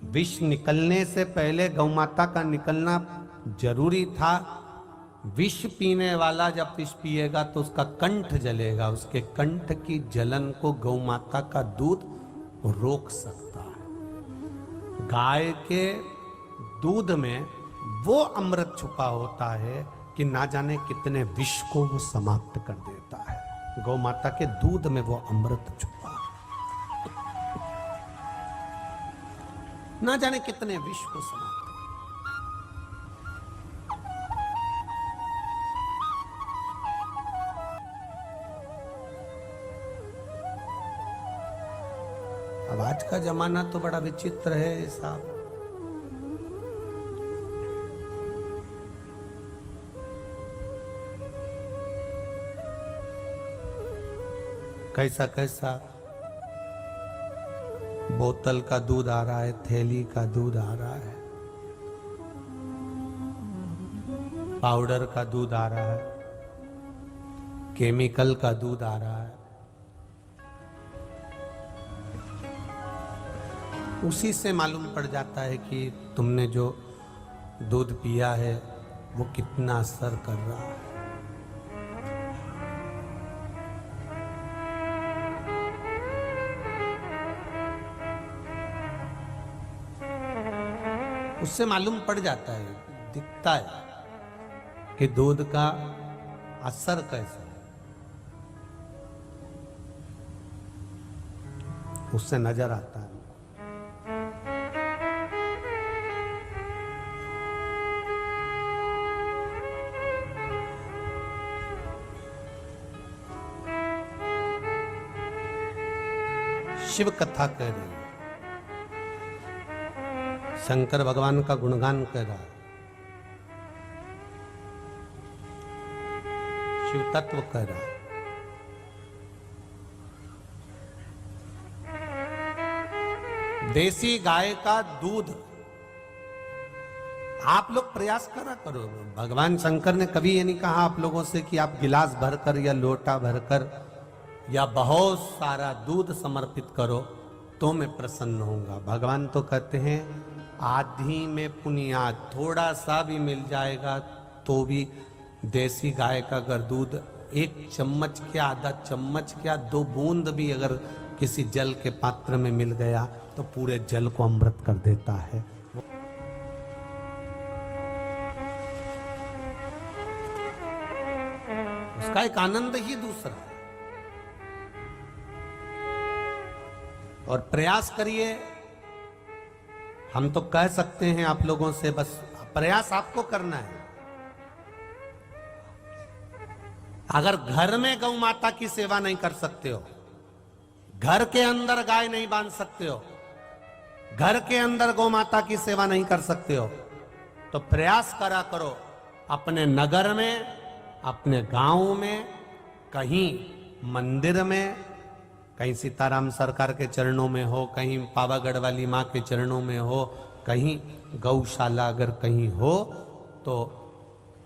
विष निकलने से पहले गौ माता का निकलना जरूरी था। विष पीने वाला जब विष पिएगा तो उसका कंठ जलेगा, उसके कंठ की जलन को गौ माता का दूध रोक सकता है। गाय के दूध में वो अमृत छुपा होता है कि ना जाने कितने विष को वो समाप्त कर देता है। गौ माता के दूध में वो अमृत छुपा है, ना जाने कितने विष को समाप्त। अब आज का जमाना तो बड़ा विचित्र है साहब। कैसा कैसा बोतल का दूध आ रहा है, थैली का दूध आ रहा है, पाउडर का दूध आ रहा है, केमिकल का दूध आ रहा है। उसी से मालूम पड़ जाता है कि तुमने जो दूध पिया है वो कितना असर कर रहा है। उससे मालूम पड़ जाता है, दिखता है कि दूध का असर कैसा है, उससे नजर आता है। शिव कथा कह रही है, शंकर भगवान का गुणगान कर रहा है, शिव तत्व कह रहा है। देसी गाय का दूध आप लोग प्रयास करा करो। भगवान शंकर ने कभी ये नहीं कहा आप लोगों से कि आप गिलास भरकर या लोटा भरकर या बहुत सारा दूध समर्पित करो तो मैं प्रसन्न होऊंगा। भगवान तो कहते हैं आधी में पुनियाद, थोड़ा सा भी मिल जाएगा तो भी देसी गाय का अगर दूध एक चम्मच क्या, आधा चम्मच क्या, 2 बूंद भी अगर किसी जल के पात्र में मिल गया तो पूरे जल को अमृत कर देता है। उसका एक आनंद ही दूसरा है। और प्रयास करिए, हम तो कह सकते हैं आप लोगों से, बस प्रयास आपको करना है। अगर घर में गौ माता की सेवा नहीं कर सकते हो, घर के अंदर गाय नहीं बांध सकते हो, घर के अंदर गौ माता की सेवा नहीं कर सकते हो, तो प्रयास करा करो अपने नगर में, अपने गांव में, कहीं मंदिर में, कहीं सीताराम सरकार के चरणों में हो, कहीं पावागढ़ वाली माँ के चरणों में हो, कहीं गौशाला अगर कहीं हो, तो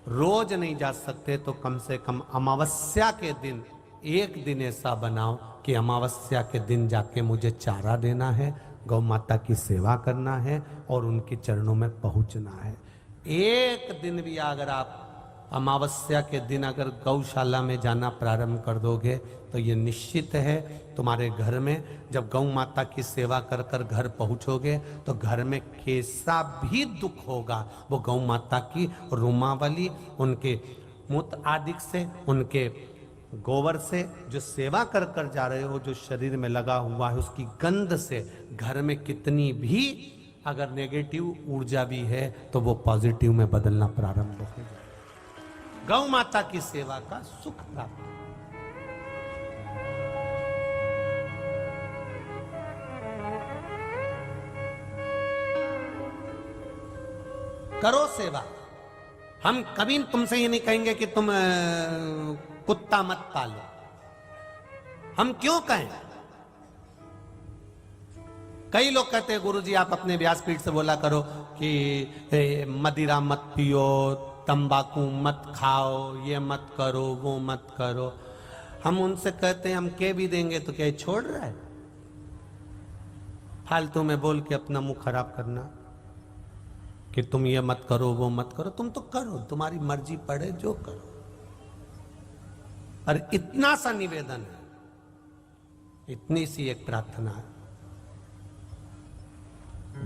रोज नहीं जा सकते तो कम से कम अमावस्या के दिन एक दिन ऐसा बनाओ कि अमावस्या के दिन जाके मुझे चारा देना है, गौ माता की सेवा करना है और उनके चरणों में पहुंचना है। एक दिन भी अगर आप अमावस्या के दिन अगर गौशाला में जाना प्रारंभ कर दोगे तो ये निश्चित है तुम्हारे घर में जब गौ माता की सेवा कर कर घर पहुंचोगे तो घर में कैसा भी दुख होगा वो गौ माता की रोमावली, उनके मूत्र आदि से, उनके गोबर से जो सेवा कर कर जा रहे हो, जो शरीर में लगा हुआ है उसकी गंध से घर में कितनी भी अगर नेगेटिव ऊर्जा भी है तो वो पॉजिटिव में बदलना प्रारंभ हो जाए। गौ माता की सेवा का सुख प्राप्त करो सेवा। हम कभी तुमसे ये नहीं कहेंगे कि तुम कुत्ता मत पालो, हम क्यों कहें? कई लोग कहते हैं गुरुजी आप अपने व्यासपीठ से बोला करो कि मदिरा मत पियो, तंबाकू मत खाओ, ये मत करो, वो मत करो। हम उनसे कहते हैं हम कह भी देंगे तो क्या छोड़ रहा है? फालतू में बोल के अपना मुंह खराब करना कि तुम ये मत करो, वो मत करो। तुम तो करो, तुम्हारी मर्जी पड़े जो करो। और इतना सा निवेदन है, इतनी सी एक प्रार्थना है,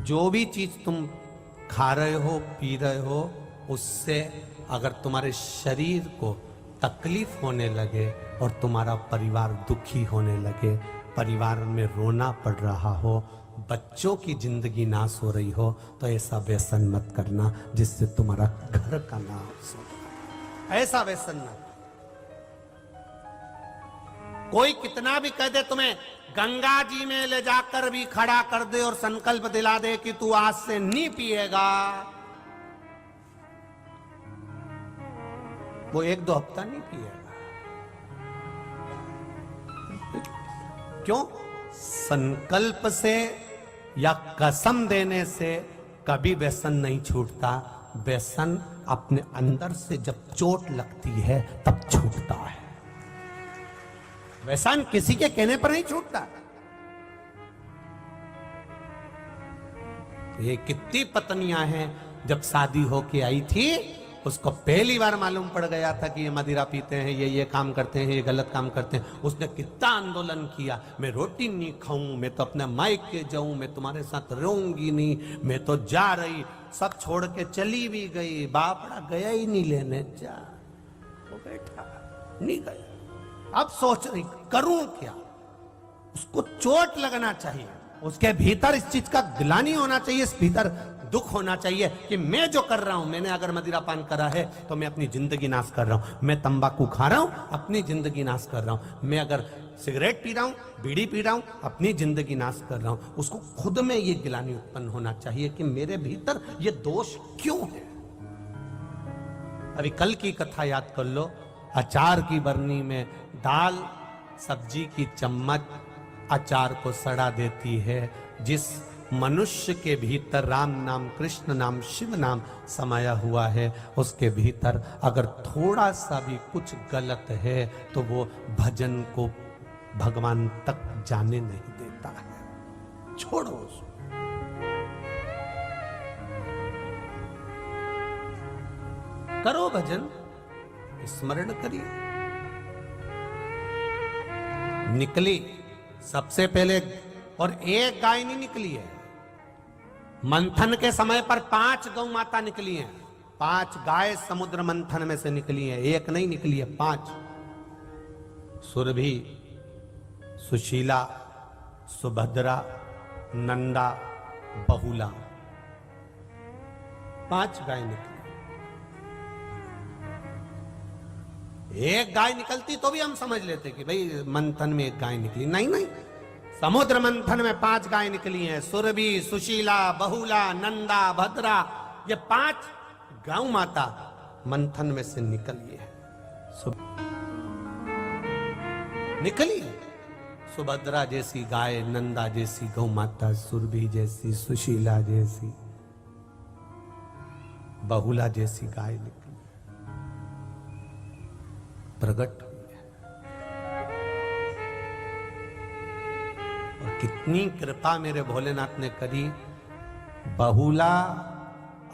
जो भी चीज तुम खा रहे हो, पी रहे हो, उससे अगर तुम्हारे शरीर को तकलीफ होने लगे और तुम्हारा परिवार दुखी होने लगे, परिवार में रोना पड़ रहा हो, बच्चों की जिंदगी नाश हो रही हो, तो ऐसा व्यसन मत करना जिससे तुम्हारा घर का नाश हो। ऐसा व्यसन न। कोई कितना भी कह दे तुम्हें गंगा जी में ले जाकर भी खड़ा कर दे और संकल्प दिला दे कि तू आज से नहीं पिएगा, वो 1-2 हफ्ता नहीं पिएगा। क्यों? संकल्प से या कसम देने से कभी व्यसन नहीं छूटता। व्यसन अपने अंदर से जब चोट लगती है तब छूटता है। व्यसन किसी के कहने पर नहीं छूटता। ये कितनी पत्नियां हैं, जब शादी होके आई थी उसको पहली बार मालूम पड़ गया था कि ये मदिरा पीते हैं, ये काम करते हैं, ये गलत काम करते हैं। उसने कितना आंदोलन किया, मैं रोटी नहीं खाऊं, मैं तो अपने मायके जाऊं, मैं तुम्हारे साथ रहूंगी नहीं, मैं तो जा रही, सब छोड़ के चली भी गई। बापड़ा गया ही नहीं लेने, जा वो बैठा नहीं गया। अब सोच रही करूं क्या। उसको चोट लगना चाहिए, उसके भीतर इस चीज का ग्लानि होना चाहिए, इस भीतर दुख होना चाहिए कि मैं जो कर रहा हूं, मैंने अगर मदिरा पान करा है तो मैं अपनी जिंदगी नाश कर रहा हूं। मैं तंबाकू खा रहा हूं, अपनी जिंदगी नाश कर रहा हूं। मैं अगर सिगरेट पी रहा हूं, बीड़ी पी रहा हूं, अपनी जिंदगी नाश कर रहा हूं। उसको खुद में ये ग्लानि उत्पन्न होना चाहिए कि मेरे भीतर ये दोष क्यों है। अभी कल की कथा याद कर लो। अचार की बरनी में दाल सब्जी की चम्मच अचार को सड़ा देती है। जिस मनुष्य के भीतर राम नाम, कृष्ण नाम, शिव नाम समाया हुआ है, उसके भीतर अगर थोड़ा सा भी कुछ गलत है तो वो भजन को भगवान तक जाने नहीं देता है। छोड़ो उसको। करो भजन, स्मरण करिए। निकली सबसे पहले, और एक गाय नहीं निकली है। मंथन के समय पर 5 गौ माता निकली हैं। 5 गाय समुद्र मंथन में से निकली हैं, एक नहीं निकली है, 5। सुरभि, सुशीला, सुभद्रा, नंदा, बहुला, 5 गाय निकली। एक गाय निकलती तो भी हम समझ लेते कि भाई मंथन में एक गाय निकली। नहीं नहीं, समुद्र मंथन में 5 गाय निकली हैं। सुरभि, सुशीला, बहुला, नंदा, भद्रा, ये 5 गौ माता मंथन में से निकली है। निकली सुभद्रा जैसी गाय, नंदा जैसी गौ माता, सुरभि जैसी, सुशीला जैसी, बहुला जैसी गाय निकली, प्रकट हुई है। और कितनी कृपा मेरे भोलेनाथ ने करी। बहुला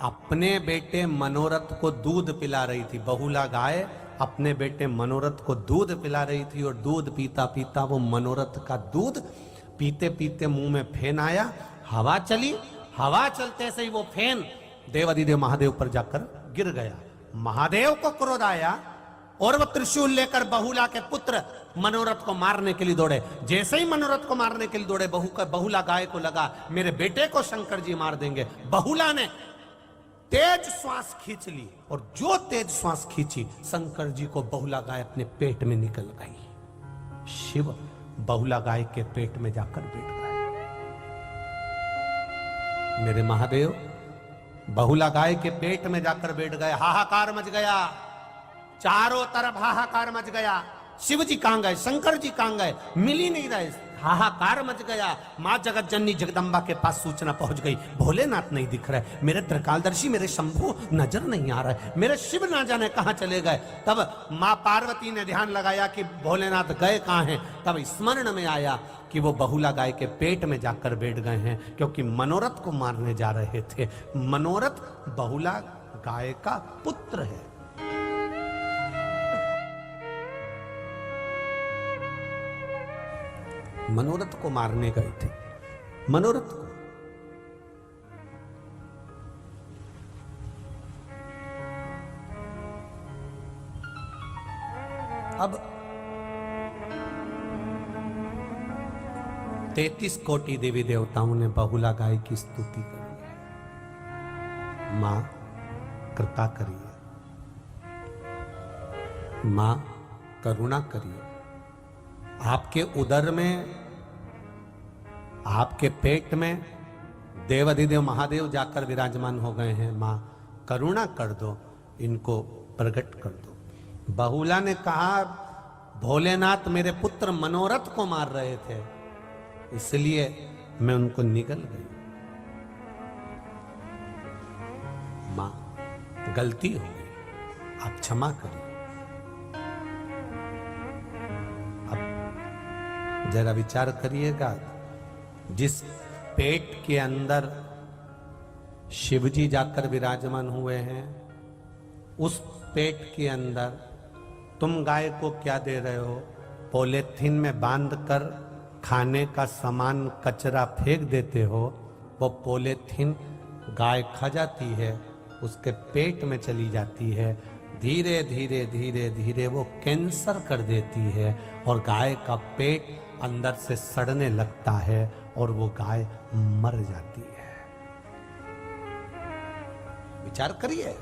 अपने बेटे मनोरथ को दूध पिला रही थी। बहुला गाय अपने बेटे मनोरथ को दूध पिला रही थी, और दूध पीता पीता वो मनोरथ का दूध पीते पीते मुंह में फेन आया। हवा चली, हवा चलते से ही वो फेन देवाधिदेव महादेव पर जाकर गिर गया। महादेव को क्रोध आया और वो त्रिशूल लेकर बहुला के पुत्र मनोरथ को मारने के लिए दौड़े। जैसे ही मनोरथ को मारने के लिए दौड़े, बहुला गाय को लगा मेरे बेटे को शंकर जी मार देंगे। बहुला ने तेज श्वास खींच ली, और जो तेज श्वास खींची, शंकर जी को बहुला गाय अपने पेट में निकल गई। शिव बहुला गाय के पेट में जाकर बैठ गए। मेरे महादेव बहुला गाय के पेट में जाकर बैठ गए। हाहाकार मच गया, चारों तरफ हाहाकार मच गया। शिव जी कहां गए, शंकर जी कहां गए, मिल ही नहीं रहे। हाहाकार मच गया। मां जगत जननी जगदम्बा के पास सूचना पहुंच गई, भोलेनाथ नहीं दिख रहे, मेरे त्रिकालदर्शी, मेरे शंभु नजर नहीं आ रहे, मेरे शिव ना जाने कहां चले गए। तब मां पार्वती ने ध्यान लगाया कि भोलेनाथ गए कहां हैं। तब स्मरण में आया कि वो बहुला गाय के पेट में जाकर बैठ गए हैं, क्योंकि मनोरथ को मारने जा रहे थे। मनोरथ बहुला गाय का पुत्र है। मनोरथ को मारने गए थे। मनोरथ को अब 33 कोटि देवी देवताओं ने बहुला गाय की स्तुति करी है। मां कृपा करिए, मां करुणा करिए, आपके उदर में, आपके पेट में देवाधिदेव महादेव जाकर विराजमान हो गए हैं। मां करुणा कर दो, इनको प्रकट कर दो। बहुला ने कहा भोलेनाथ मेरे पुत्र मनोरथ को मार रहे थे, इसलिए मैं उनको निगल गई। मां गलती हो गई, आप क्षमा करिए। अब जरा विचार करिएगा, जिस पेट के अंदर शिवजी जाकर विराजमान हुए हैं, उस पेट के अंदर तुम गाय को क्या दे रहे हो? पॉलीथीन में बांधकर खाने का सामान कचरा फेंक देते हो। वो पॉलीथीन गाय खा जाती है, उसके पेट में चली जाती है, धीरे धीरे धीरे धीरे वो कैंसर कर देती है और गाय का पेट अंदर से सड़ने लगता है और वो गाय मर जाती है। विचार करिए।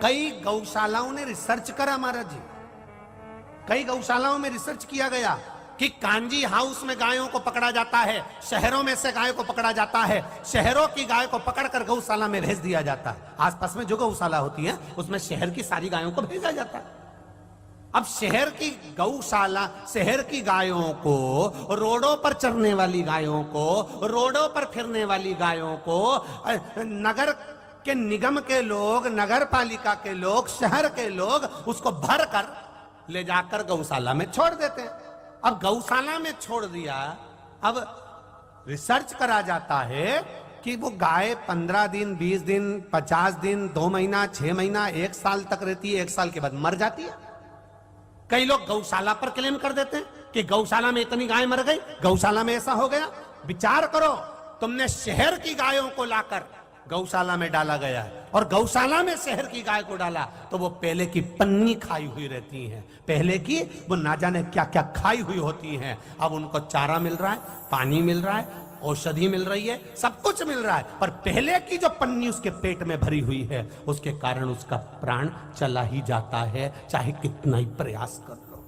कई गौशालाओं ने रिसर्च करा महाराज जी, कई गौशालाओं में रिसर्च किया गया कि कांजी हाउस में गायों को पकड़ा जाता है, शहरों में से गायों को पकड़ा जाता है, शहरों की गाय को पकड़कर गौशाला में भेज दिया जाता है। आसपास में जो गौशाला होती है उसमें शहर की सारी गायों को भेजा जाता है। अब शहर की गौशाला, शहर की गायों को, रोडों पर चरने वाली गायों को, रोडों पर फिरने वाली गायों को नगर के निगम के लोग, नगर पालिका के लोग, शहर के लोग उसको भर कर ले जाकर गौशाला में छोड़ देते हैं। अब गौशाला में छोड़ दिया, अब रिसर्च करा जाता है कि वो गाय 15 दिन, 20 दिन, 50 दिन, 2 महीना, 6 महीना, 1 साल तक रहती है, 1 साल के बाद मर जाती है। कई लोग गौशाला पर क्लेम कर देते हैं कि गौशाला में इतनी गाय मर गई, गौशाला में ऐसा हो गया। विचार करो, तुमने शहर की गायों को लाकर गौशाला में डाला गया है और गौशाला में शहर की गाय को डाला तो वो पहले की पन्नी खाई हुई रहती है, पहले की वो ना जाने क्या क्या खाई हुई होती है। अब उनको चारा मिल रहा है, पानी मिल रहा है, औषधि मिल रही है, सब कुछ मिल रहा है, पर पहले की जो पन्नी उसके पेट में भरी हुई है उसके कारण उसका प्राण चला ही जाता है, चाहे कितना ही प्रयास कर लो,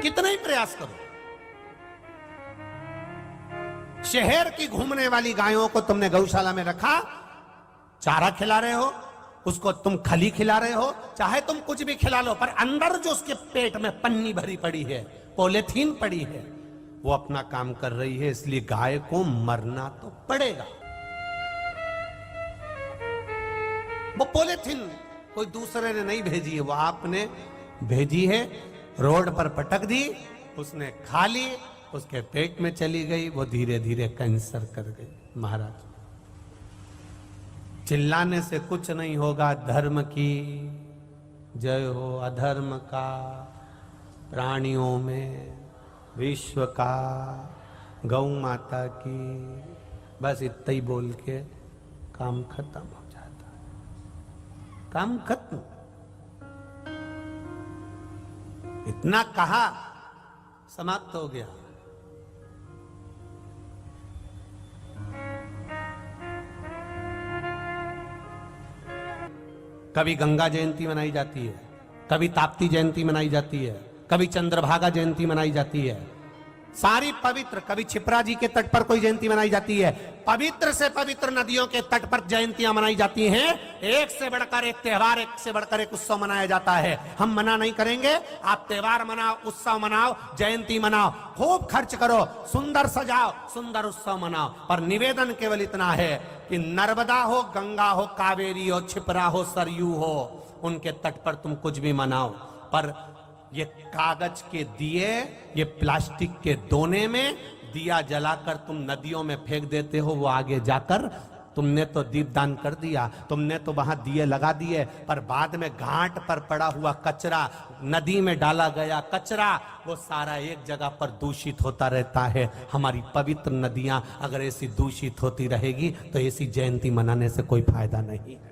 कितना ही प्रयास करो। शहर की घूमने वाली गायों को तुमने गौशाला में रखा, चारा खिला रहे हो, उसको तुम खली खिला रहे हो, चाहे तुम कुछ भी खिला लो, पर अंदर जो उसके पेट में पन्नी भरी पड़ी है, पॉलीथीन पड़ी है, वो अपना काम कर रही है, इसलिए गाय को मरना तो पड़ेगा। वो पॉलीथीन कोई दूसरे ने नहीं भेजी है, वो आपने भेजी है, रोड पर पटक दी, उसने खा ली, उसके पेट में चली गई, वो धीरे धीरे कैंसर कर गई। महाराज चिल्लाने से कुछ नहीं होगा, धर्म की जय हो, अधर्म का प्राणियों में, विश्व का, गौ माता की, बस इतना ही बोल के काम खत्म हो जाता, काम खत्म। इतना कहा, समाप्त हो गया। कभी गंगा जयंती मनाई जाती है, कभी ताप्ती जयंती मनाई जाती है, कभी चंद्रभागा जयंती मनाई जाती है, सारी पवित्र, कभी छिपरा जी के तट पर कोई जयंती मनाई जाती है, पवित्र से पवित्र नदियों के तट पर जयंतियां मनाई जाती हैं। एक से बढ़कर एक त्योहार, एक से बढ़कर एक उत्सव मनाया जाता है। हम मना नहीं करेंगे, आप त्योहार मनाओ, उत्सव मनाओ, जयंती मनाओ, खूब खर्च करो, सुंदर सजाओ, सुंदर उत्सव मनाओ, पर निवेदन केवल इतना है कि नर्मदा हो, गंगा हो, कावेरी हो, छिपरा हो, सरयू हो, उनके तट पर तुम कुछ भी मनाओ, पर ये कागज के दिए, ये प्लास्टिक के दोने में दिया जलाकर तुम नदियों में फेंक देते हो, वो आगे जाकर तुमने तो दीपदान कर दिया, तुमने तो वहां दिए लगा दिए, पर बाद में घाट पर पड़ा हुआ कचरा, नदी में डाला गया कचरा, वो सारा एक जगह पर दूषित होता रहता है। हमारी पवित्र नदियां अगर ऐसी दूषित होती रहेगी तो ऐसी जयंती मनाने से कोई फायदा नहीं है।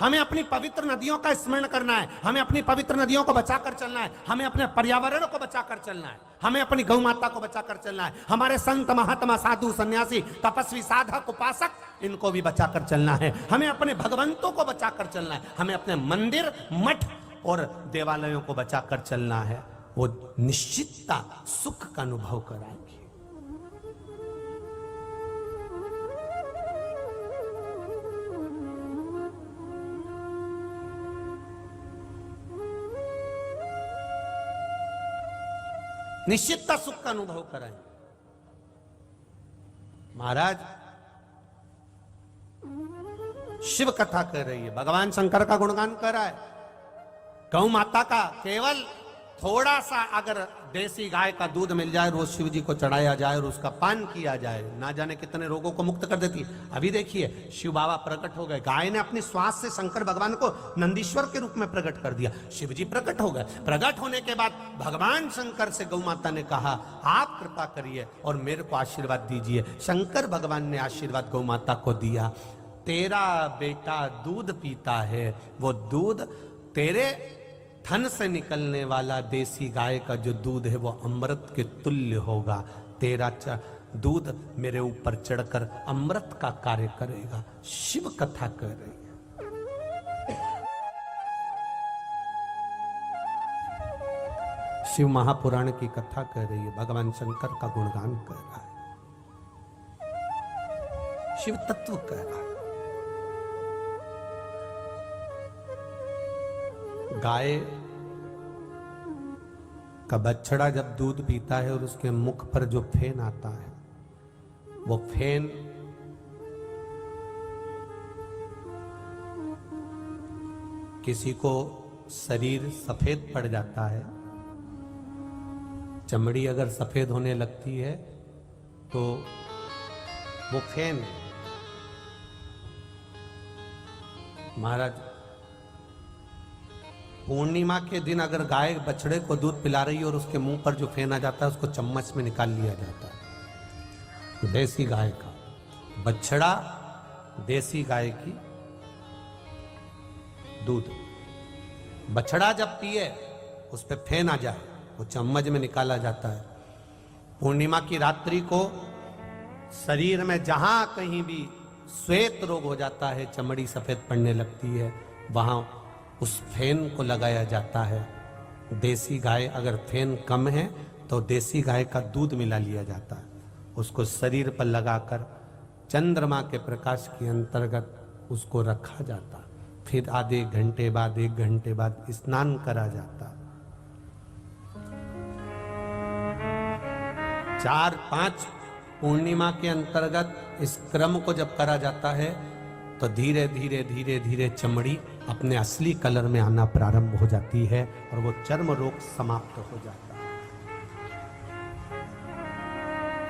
हमें अपनी पवित्र नदियों का स्मरण करना है, हमें अपनी पवित्र नदियों को बचाकर चलना है, हमें अपने पर्यावरण को बचाकर चलना है, हमें अपनी गौ माता को बचाकर चलना है, हमारे संत महात्मा साधु सन्यासी तपस्वी साधक उपासक इनको भी बचाकर चलना है, हमें अपने भगवंतों को बचाकर चलना है, हमें अपने मंदिर मठ और देवालयों को बचाकर चलना है। वो निश्चितता सुख का अनुभव कराएंगे। निश्चितता सुख का अनुभव कराएं। महाराज शिव कथा कर रही है, भगवान शंकर का गुणगान कर रहा है, गौ माता का केवल थोड़ा सा अगर देसी गाय का दूध मिल जाए, रोज शिव जी को चढ़ाया जाए और उसका पान किया जाए, ना जाने कितने रोगों को मुक्त कर देती है। अभी देखिए शिव बाबा प्रकट हो गए, गाय ने अपनी श्वास से शंकर भगवान को नंदीश्वर के रूप में प्रकट कर दिया, शिव जी प्रकट हो गए। प्रकट होने के बाद भगवान शंकर से गौ माता ने कहा आप कृपा करिए और मेरे को आशीर्वाद दीजिए। शंकर भगवान ने आशीर्वाद गौ माता को दिया, तेरा बेटा दूध पीता है, वो दूध तेरे थन से निकलने वाला देसी गाय का जो दूध है वो अमृत के तुल्य होगा, तेरा दूध मेरे ऊपर चढ़कर अमृत का कार्य करेगा। शिव कथा कर रही है, शिव महापुराण की कथा कर रही है, भगवान शंकर का गुणगान कर रहा है, शिव तत्व कर रहा है। गाय का बछड़ा जब दूध पीता है और उसके मुख पर जो फेन आता है, वो फेन किसी को शरीर सफेद पड़ जाता है, चमड़ी अगर सफेद होने लगती है तो वो फेन महाराज पूर्णिमा के दिन अगर गाय बछड़े को दूध पिला रही है और उसके मुंह पर जो फेन आ जाता है उसको चम्मच में निकाल लिया जाता है। देसी गाय का बछड़ा, देसी गाय की दूध, बछड़ा जब पिए उस पे फेन आ जाए वो चम्मच में निकाला जाता है। पूर्णिमा की रात्रि को शरीर में जहां कहीं भी श्वेत रोग हो जाता है, चमड़ी सफेद पड़ने लगती है, वहां उस फेन को लगाया जाता है। देसी गाय अगर फेन कम है तो देसी गाय का दूध मिला लिया जाता है, उसको शरीर पर लगाकर चंद्रमा के प्रकाश के अंतर्गत उसको रखा जाता, फिर आधे घंटे बाद 1 घंटे बाद स्नान करा जाता। 4-5 पूर्णिमा के अंतर्गत इस क्रम को जब करा जाता है तो धीरे धीरे धीरे धीरे चमड़ी अपने असली कलर में आना प्रारंभ हो जाती है और वो चर्म रोग समाप्त हो जाता है।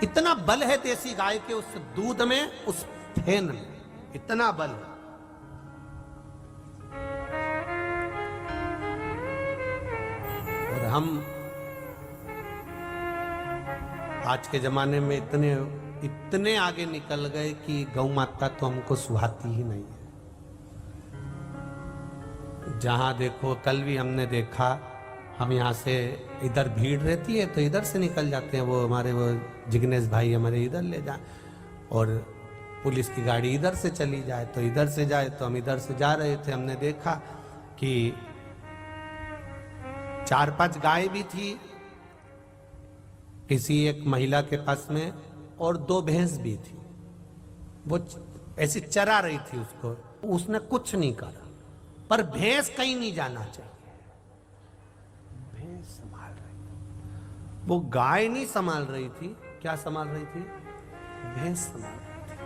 इतना बल है देसी गाय के उस दूध में, उस फेन में, इतना बल है। और हम आज के जमाने में इतने आगे निकल गए कि गौ माता तो हमको सुहाती ही नहीं है। जहां देखो, कल भी हमने देखा, हम यहाँ से इधर भीड़ रहती है तो इधर से निकल जाते हैं, वो हमारे वो जिग्नेश भाई हमारे इधर ले जाए, और पुलिस की गाड़ी इधर से चली जाए तो इधर से जाए, तो हम इधर से जा रहे थे, हमने देखा कि 4-5 गाय भी थी किसी एक महिला के पास में, और 2 भैंस भी थी। वो ऐसी चरा रही थी उसको, उसने कुछ नहीं करा, पर भैंस कहीं नहीं जाना चाहिए, भैंस संभाल रही थी। वो गाय नहीं संभाल रही थी, क्या संभाल रही थी? भैंस संभाल रही थी।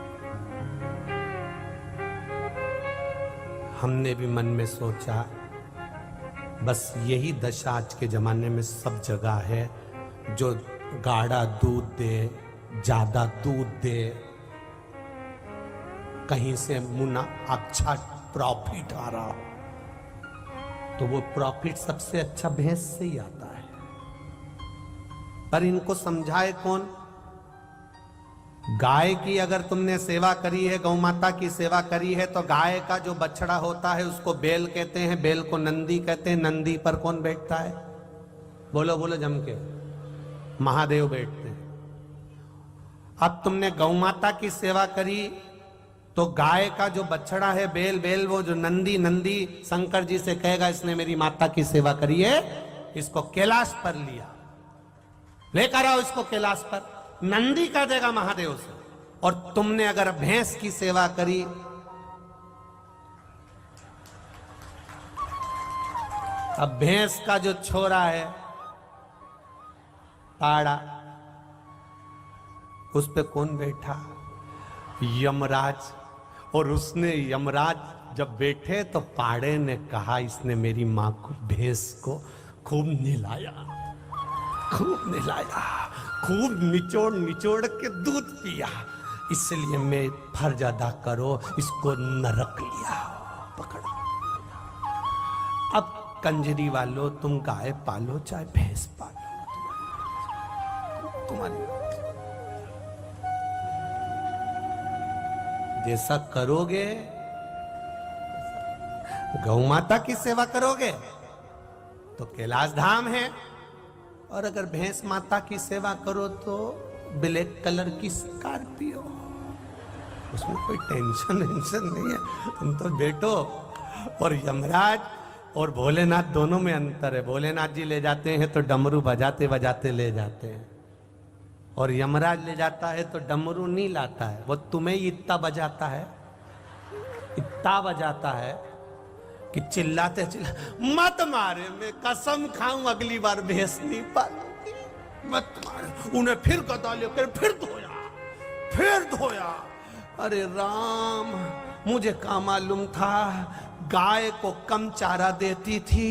हमने भी मन में सोचा बस यही दशा आज के जमाने में सब जगह है, जो गाढ़ा दूध दे, ज्यादा दूध दे, कहीं से मुना अच्छा प्रॉफिट आ रहा हो, तो वो प्रॉफिट सबसे अच्छा भैंस से ही आता है। पर इनको समझाए कौन? गाय की अगर तुमने सेवा करी है, गौ माता की सेवा करी है, तो गाय का जो बछड़ा होता है उसको बैल कहते हैं, बैल को नंदी कहते हैं। नंदी पर कौन बैठता है? बोलो बोलो जम के, महादेव बैठते हैं। अब तुमने गौ माता की सेवा करी तो गाय का जो बछड़ा है, बैल, बैल वो जो नंदी, नंदी शंकर जी से कहेगा इसने मेरी माता की सेवा करी है, इसको कैलाश पर लिया, लेकर आओ इसको कैलाश पर। नंदी कह देगा महादेव से। और तुमने अगर भैंस की सेवा करी, अब भैंस का जो छोरा है पाड़ा, उस पे कौन बैठा? यमराज। और उसने, यमराज जब बैठे तो पाड़े ने कहा इसने मेरी मां को, भैंस को खूब नहलाया, खूब नहलाया, खूब निचोड़ निचोड़ के दूध पिया, इसलिए मैं फर्ज अदा करो, इसको नरक लिया, पकड़ो। अब कंजरी वालों, तुम गाय पालो चाहे भैंस पालो, तुम्हारी जैसा करोगे, गौ माता की सेवा करोगे तो कैलाश धाम है, और अगर भैंस माता की सेवा करो तो ब्लैक कलर की स्कॉर्पियो, उसमें कोई टेंशन नहीं है, तुम तो बैठो। और यमराज और भोलेनाथ दोनों में अंतर है। भोलेनाथ जी ले जाते हैं तो डमरू बजाते बजाते ले जाते हैं, और यमराज ले जाता है तो डमरू नहीं लाता है, वो तुम्हें इतना बजाता है, इतना बजाता है कि चिल्लाते चिल्ला, मत मारे, मैं कसम खाऊं अगली बार भैंस नहीं पालूंगी, मत मारे। उन्हें फिर गदा लेकर फिर धोया, फिर धोया। अरे राम, मुझे क्या मालूम था, गाय को कम चारा देती थी,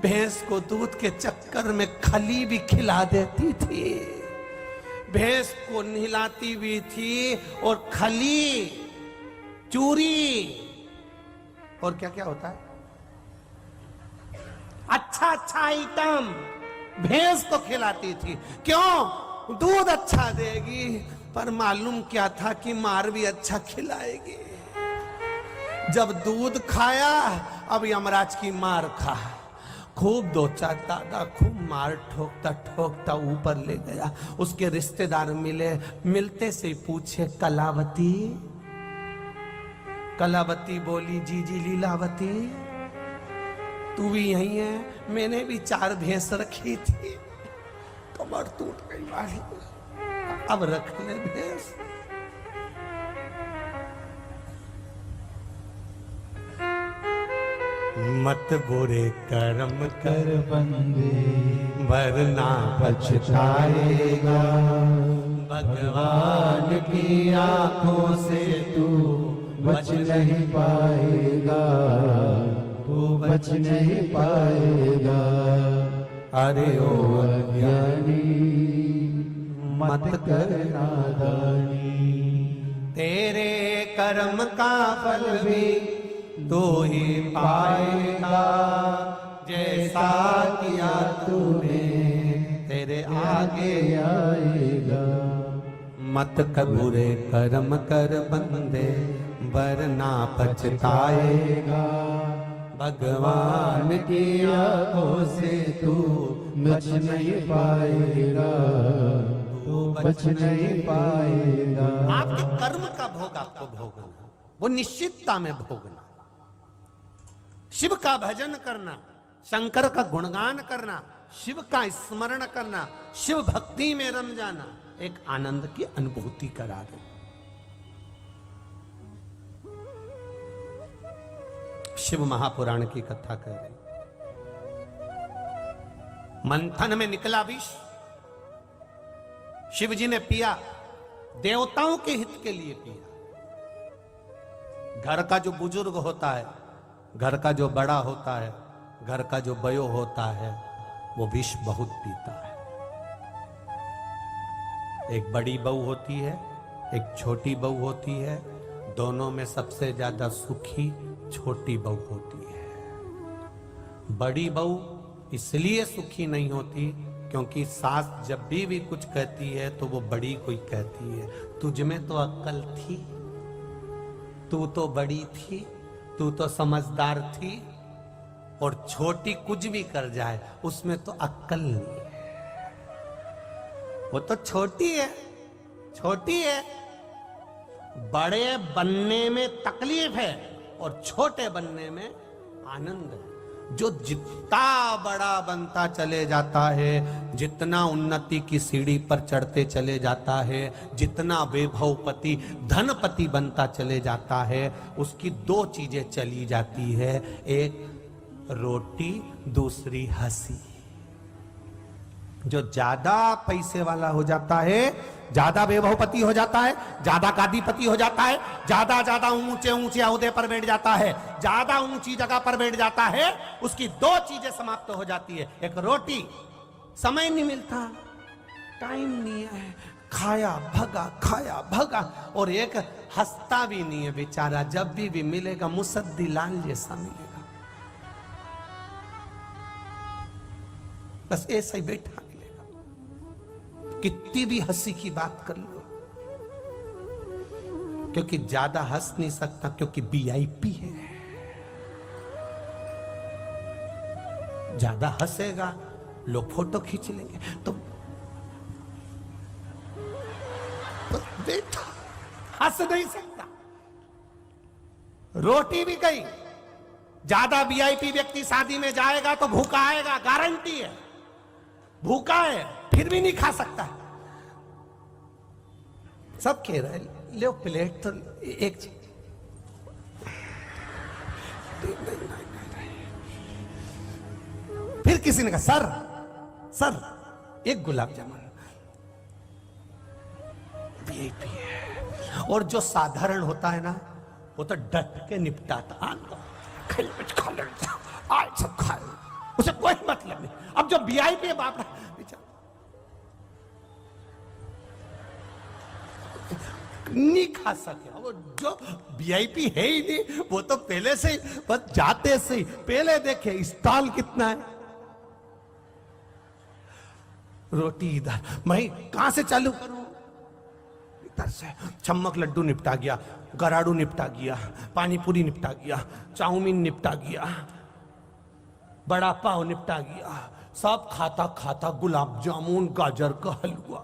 भैंस को दूध के चक्कर में खली भी खिला देती थी, भैंस को नहलाती भी थी, और खली, चूरी, और क्या क्या होता है, अच्छा अच्छा आइटम भैंस को खिलाती थी। क्यों? दूध अच्छा देगी, पर मालूम क्या था कि मार भी अच्छा खिलाएगी। जब दूध खाया, अब यमराज की मार खा, खूब दो चार दादा, खूब मार ठोकता ठोकता ऊपर ले गया। उसके रिश्तेदार मिले, मिलते से पूछे, कलावती? कलावती बोली, जी जी लीलावती, तू भी यही है? मैंने भी 4 भैंस रखी थी, कमर टूट गई वाली, अब रख ले भैंस। मत बुरे कर्म कर बंदे, वरना पछताएगा, भगवान की आंखों से तू बच नहीं पाएगा, तू बच नहीं पाएगा। अरे ओ अज्ञानी, मत कर नादानी, तेरे कर्म का फल भी तू ही पाएगा, जैसा किया तूने तेरे आगे आएगा। मत कर बुरे कर्म कर बंदे, वरना पछताएगा, भगवान की आंखों से तू बच नहीं पाएगा, तू बच नहीं पाएगा। आपके कर्म का भोग आपको भोगना, वो निश्चितता में भोगना। शिव का भजन करना, शंकर का गुणगान करना, शिव का स्मरण करना, शिव भक्ति में रम जाना, एक आनंद की अनुभूति करा दे। शिव महापुराण की कथा कर रही। मंथन में निकला विष, शिव जी ने पिया, देवताओं के हित के लिए पिया। घर का जो बुजुर्ग होता है, घर का जो बड़ा होता है, घर का जो बयो होता है, वो विष बहुत पीता है। एक बड़ी बहू होती है, एक छोटी बहू होती है, दोनों में सबसे ज्यादा सुखी छोटी बहू होती है। बड़ी बहू इसलिए सुखी नहीं होती क्योंकि सास जब भी कुछ कहती है तो वो बड़ी कोई कहती है। तुझ में तो अक्ल थी, तू तो बड़ी थी, तू तो समझदार थी, और छोटी कुछ भी कर जाए उसमें तो अक्ल नहीं है। वो तो छोटी है, छोटी है। बड़े बनने में तकलीफ है और छोटे बनने में आनंद है। जो जितना बड़ा बनता चले जाता है, जितना उन्नति की सीढ़ी पर चढ़ते चले जाता है, जितना वैभवपति धनपति बनता चले जाता है, उसकी दो चीजें चली जाती है, एक रोटी, दूसरी हंसी। जो ज्यादा पैसे वाला हो जाता है, ज्यादा वैभवपति हो जाता है, ज्यादा गादीपति हो जाता है, ज्यादा ऊंचे ऊंचे ओहदे पर बैठ जाता है, ज्यादा ऊंची जगह पर बैठ जाता है, उसकी दो चीजें समाप्त हो जाती है। एक रोटी, समय नहीं मिलता, टाइम नहीं है, खाया भगा, और एक हंसता भी नहीं है बेचारा, जब भी मिलेगा मुसद्दी लाल जैसा मिलेगा, बस ऐसा ही बैठा मिलेगा। कितनी भी हंसी की बात कर लो, क्योंकि ज्यादा हंस नहीं सकता, क्योंकि वीआईपी है। ज्यादा हंसेगा लोग फोटो खींच लेंगे, तो बेटा हंस नहीं सकता। रोटी भी गई, ज्यादा वीआईपी व्यक्ति शादी में जाएगा तो भूखा आएगा, गारंटी है। भूखा है फिर भी नहीं खा सकता। सब कह रहे हैं ले प्लेट तो एक चीज, फिर किसी ने कहा सर एक गुलाब जामुन, वीआईपी है। और जो साधारण होता है ना, वो तो डट के निपटाता, सब खा लो, उसे कोई मतलब नहीं। अब जो वीआईपी है बाप नहीं खा सके, वो जो वीआईपी है ही नहीं, वो तो पहले से ही, बस जाते से ही पहले देखे स्टॉल कितना है। रोटी इधर, मैं कहां से चालू करूं? इधर से चम्मक लड्डू निपटा गया, गराड़ू निपटा गया, पानी पूरी निपटा गया, चाउमीन निपटा गया, बड़ा पाव निपटा गया, सब खाता खाता गुलाब जामुन, गाजर का हलवा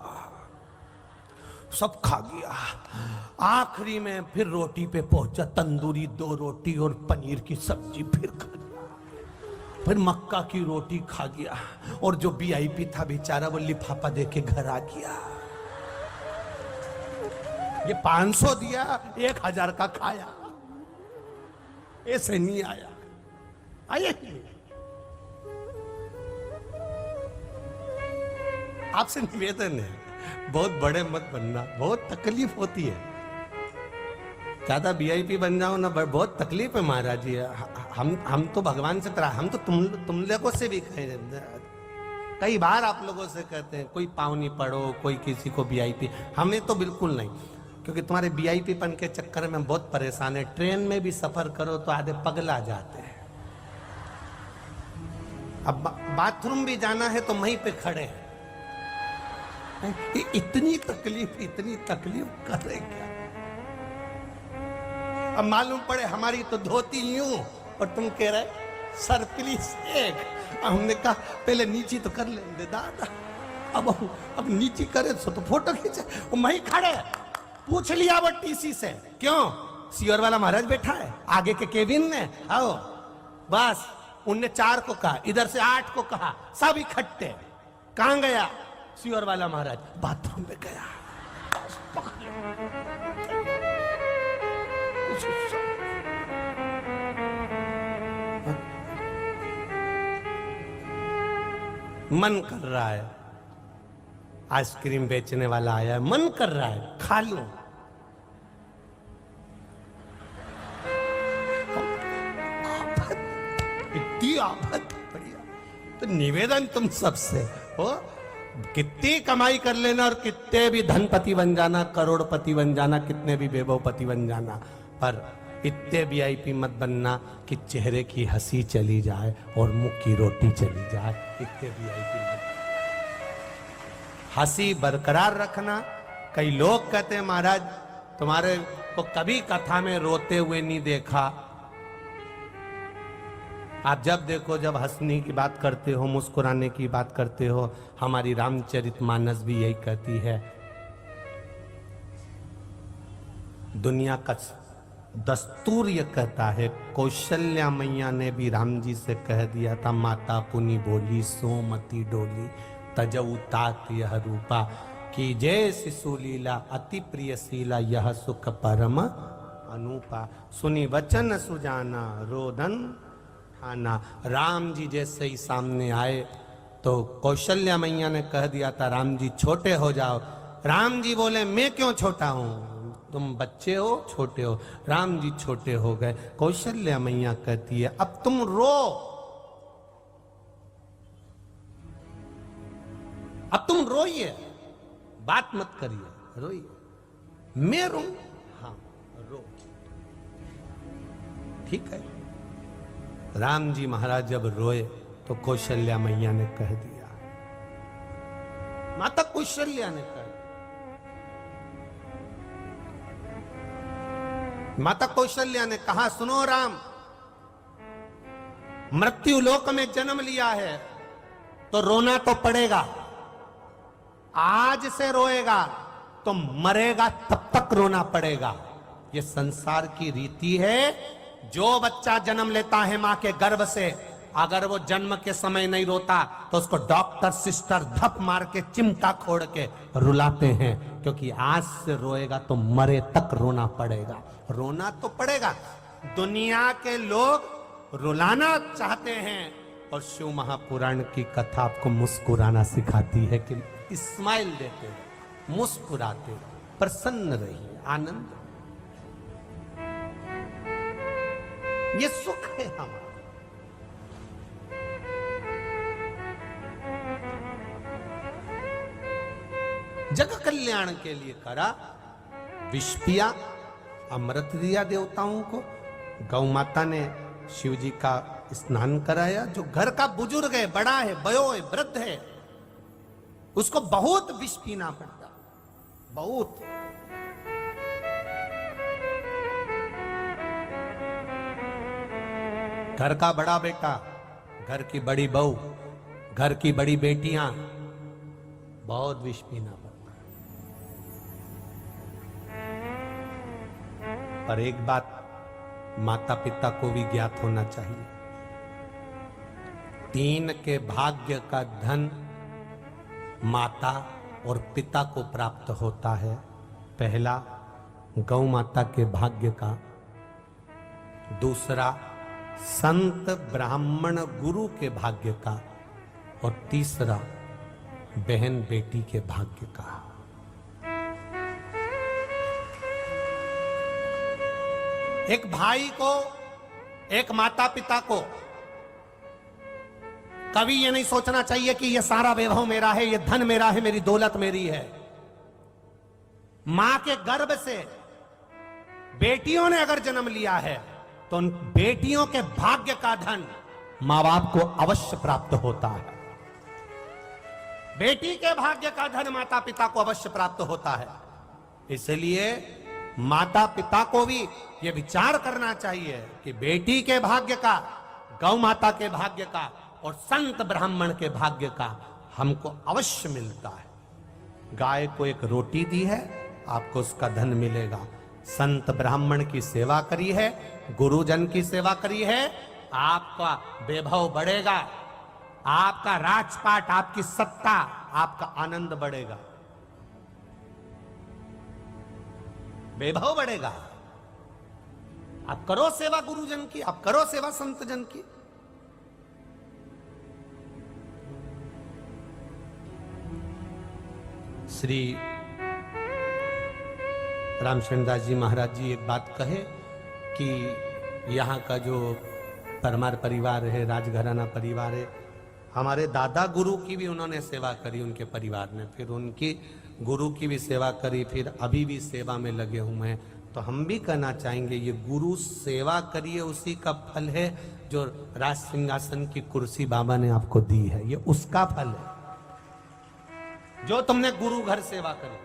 सब खा गया। आखिरी में फिर रोटी पे पहुंचा, तंदूरी 2 रोटी और पनीर की सब्जी फिर खा गया, फिर मक्का की रोटी खा गया, और जो वीआईपी था बेचारा वो लिफाफा देके घर आ गया। ये 500 दिया, 1000 का खाया, ऐसे नहीं आया। आइए आपसे निवेदन है, बहुत बड़े मत बनना, बहुत तकलीफ होती है। ज्यादा वीआईपी बन जाओ ना, बहुत तकलीफ है महाराज जी। हम तो भगवान से तरह, हम तो तुम लोगों से भी कई बार आप लोगों से कहते हैं कोई पाँव नहीं पड़ो, कोई किसी को वीआईपी, हमें तो बिल्कुल नहीं, क्योंकि तुम्हारे वीआईपी पन के चक्कर में बहुत परेशान है। ट्रेन में भी सफर करो तो आधे पगला जाते हैं। अब बाथरूम भी जाना है तो वहीं पे खड़े हैं, इतनी तकलीफ कर रहे क्या? अब मालूम पड़े हमारी तो धोती यूं और तुम कह रहे सर प्लीज एक। हमने कहा पहले नीचे तो कर लेंगे दादा, अब नीचे करे तो फोटो खींचे। वहीं खड़े पूछ लिया वो टीसी से, क्यों सीओर वाला महाराज बैठा है आगे के केबिन में, आओ बस। उनने 4 को कहा, इधर से 8 को कहा, सब इकट्ठे। कहां गया सीओर वाला महाराज? बाथरूम में गया। मन कर रहा है, आइसक्रीम बेचने वाला आया है, मन कर रहा है खा लूं। इतनी आफत बढ़िया। तो निवेदन तुम सबसे हो, कितनी कमाई कर लेना और कितने भी धनपति बन जाना, करोड़पति बन जाना, कितने भी वैभवपति बन जाना, पर इतने वीआईपी मत बनना कि चेहरे की हंसी चली जाए और मुंह की रोटी चली जाए। इतने वीआईपी मत। हंसी बरकरार रखना। कई लोग कहते हैं महाराज तुम्हारे को कभी कथा में रोते हुए नहीं देखा। आप जब देखो, जब हंसने की बात करते हो, मुस्कुराने की बात करते हो, हमारी रामचरितमानस भी यही कहती है। दुनिया का दस्तूर ये कहता है, कौशल्या मैया ने भी राम जी से कह दिया था, माता पुनि बोली सोमती डोली तजऊ तात यह रूपा, कि जय शिशु लीला अति प्रिय शीला यह सुख परम अनुपा, सुनी वचन सुजाना रोदन ठाना। राम जी जैसे ही सामने आए तो कौशल्या मैया ने कह दिया था राम जी छोटे हो जाओ। राम जी बोले मैं क्यों छोटा हूं, तुम बच्चे हो, छोटे हो। राम जी छोटे हो गए। कौशल्या मैया कहती है अब तुम रो, अब तुम रोइए, बात मत करिए, रोइए। मैं रो, हाँ रो, ठीक है। राम जी महाराज जब रोए तो कौशल्या मैया ने कह दिया, माता कौशल्या ने कहा, माता कौशल्या ने कहा सुनो राम, मृत्यु लोक में जन्म लिया है तो रोना तो पड़ेगा। आज से रोएगा तो मरेगा तब तक रोना पड़ेगा। ये संसार की रीति है। जो बच्चा जन्म लेता है मां के गर्भ से, अगर वो जन्म के समय नहीं रोता तो उसको डॉक्टर सिस्टर धप मार के चिमटा खोड़ के रुलाते हैं, क्योंकि आज से रोएगा तो मरे तक रोना पड़ेगा। रोना तो पड़ेगा। दुनिया के लोग रुलाना चाहते हैं और शिव महापुराण की कथा आपको मुस्कुराना सिखाती है कि स्माइल देते हो, मुस्कुराते हो, प्रसन्न रहिए, आनंद। ये सुख है हमारा। जग कल्याण के लिए करा, विष पिया, अमृत दिया देवताओं को। गौ माता ने शिव जी का स्नान कराया। जो घर का बुजुर्ग है, बड़ा है, बयो है, वृद्ध है, उसको बहुत विष पीना पड़ता, बहुत। घर का बड़ा बेटा, घर की बड़ी बहू, घर की बड़ी बेटियां, बहुत विष पीना पड़ता। पर एक बात माता पिता को भी ज्ञात होना चाहिए, 3 के भाग्य का धन माता और पिता को प्राप्त होता है। पहला गौ माता के भाग्य का, दूसरा संत ब्राह्मण गुरु के भाग्य का, और तीसरा बहन बेटी के भाग्य का। एक भाई को, एक माता पिता को कभी ये नहीं सोचना चाहिए कि ये सारा वैभव मेरा है, ये धन मेरा है, मेरी दौलत मेरी है। मां के गर्भ से बेटियों ने अगर जन्म लिया है तो उन बेटियों के भाग्य का धन मां बाप को अवश्य प्राप्त होता है। बेटी के भाग्य का धन माता पिता को अवश्य प्राप्त होता है। इसलिए माता पिता को भी यह विचार करना चाहिए कि बेटी के भाग्य का, गौ माता के भाग्य का और संत ब्राह्मण के भाग्य का हमको अवश्य मिलता है। गाय को एक रोटी दी है, आपको उसका धन मिलेगा। संत ब्राह्मण की सेवा करी है, गुरुजन की सेवा करी है, आपका वैभव बढ़ेगा, आपका राजपाट, आपकी सत्ता, आपका आनंद बढ़ेगा, वैभव बढ़ेगा। आप करो सेवा गुरुजन की, आप करो सेवा संत जन की। श्री रामचंद्र दास जी महाराज जी एक बात कहे कि यहाँ का जो परमार परिवार है, राजघराना परिवार है, हमारे दादा गुरु की भी उन्होंने सेवा करी उनके परिवार ने, फिर उनकी गुरु की भी सेवा करी, फिर अभी भी सेवा में लगे हुए हैं। तो हम भी कहना चाहेंगे ये गुरु सेवा करिए, उसी का फल है जो राज सिंहासन की कुर्सी बाबा ने आपको दी है, ये उसका फल है। जो तुमने गुरु घर सेवा करी,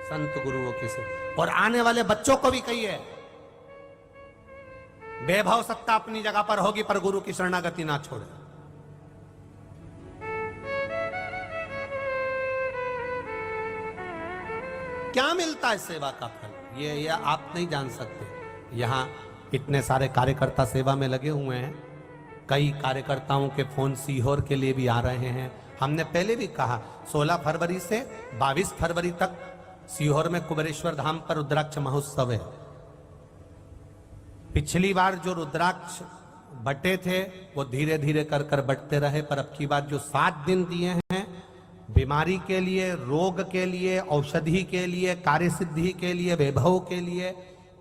संत गुरुओं की सेवा, और आने वाले बच्चों को भी कहिए, वैभव सत्ता अपनी जगह पर होगी पर गुरु की शरणागति ना छोड़े। क्या मिलता है सेवा का फल, ये आप नहीं जान सकते। यहां इतने सारे कार्यकर्ता सेवा में लगे हुए हैं, कई कार्यकर्ताओं के फोन सीहोर के लिए भी आ रहे हैं। हमने पहले भी कहा 16 फरवरी से 22 फरवरी तक सीहोर में कुबेरेश्वर धाम पर रुद्राक्ष महोत्सव है। पिछली बार जो रुद्राक्ष बटे थे वो धीरे धीरे कर कर बटते रहे, पर अब की बार जो 7 दिन दिए हैं बीमारी के लिए, रोग के लिए, औषधि के लिए, कार्य सिद्धि के लिए, वैभव के लिए,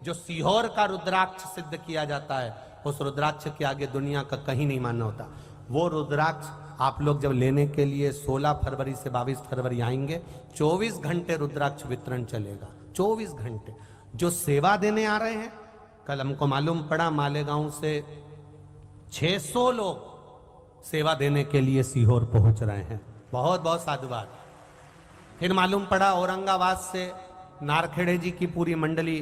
जो सीहोर का रुद्राक्ष सिद्ध किया जाता है, उस रुद्राक्ष के आगे दुनिया का कहीं नहीं मानना होता। वो रुद्राक्ष आप लोग जब लेने के लिए 16 फरवरी से 22 फरवरी आएंगे, 24 घंटे रुद्राक्ष वितरण चलेगा। 24 घंटे जो सेवा देने आ रहे हैं, कल हमको मालूम पड़ा मालेगांव से 600 लोग सेवा देने के लिए सीहोर पहुंच रहे हैं। बहुत बहुत साधुवाद। फिर मालूम पड़ा औरंगाबाद से नारखेड़े जी की पूरी मंडली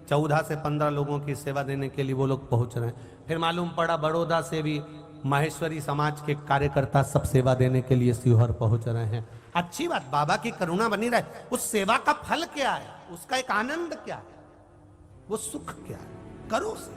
14 से 15 लोगों की सेवा देने के लिए वो लोग पहुंच रहे हैं। फिर मालूम पड़ा बड़ौदा से भी माहेश्वरी समाज के कार्यकर्ता सब सेवा देने के लिए सीहोर पहुंच रहे हैं। अच्छी बात, बाबा की करुणा बनी रहे। उस सेवा का फल क्या है, उसका एक आनंद क्या है, वो सुख क्या है, करो से।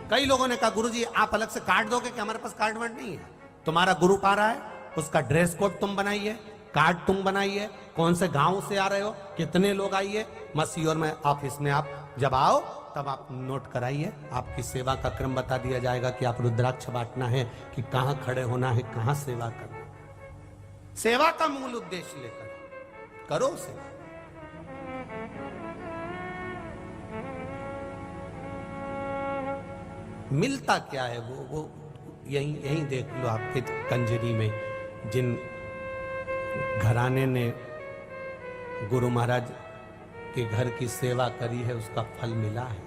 कई लोगों ने कहा गुरुजी आप अलग से कार्ड दोगे कि हमारे पास कार्ड वर्ड नहीं है। तुम्हारा ग्रुप आ रहा है, उसका ड्रेस कोड तुम बनाइए, कार्ड तुम बनाइए, कौन से गांव से आ रहे हो, कितने लोग आइए, सीहोर में ऑफिस में आप जब आओ तब आप नोट कराइए। आपकी सेवा का क्रम बता दिया जाएगा कि आप रुद्राक्ष बांटना है कि कहां खड़े होना है, कहां सेवा करना। सेवा का मूल उद्देश्य लेकर करो सेवा। मिलता क्या है वो यही देख लो। आपके कंजरी में जिन घराने ने गुरु महाराज के घर की सेवा करी है उसका फल मिला है।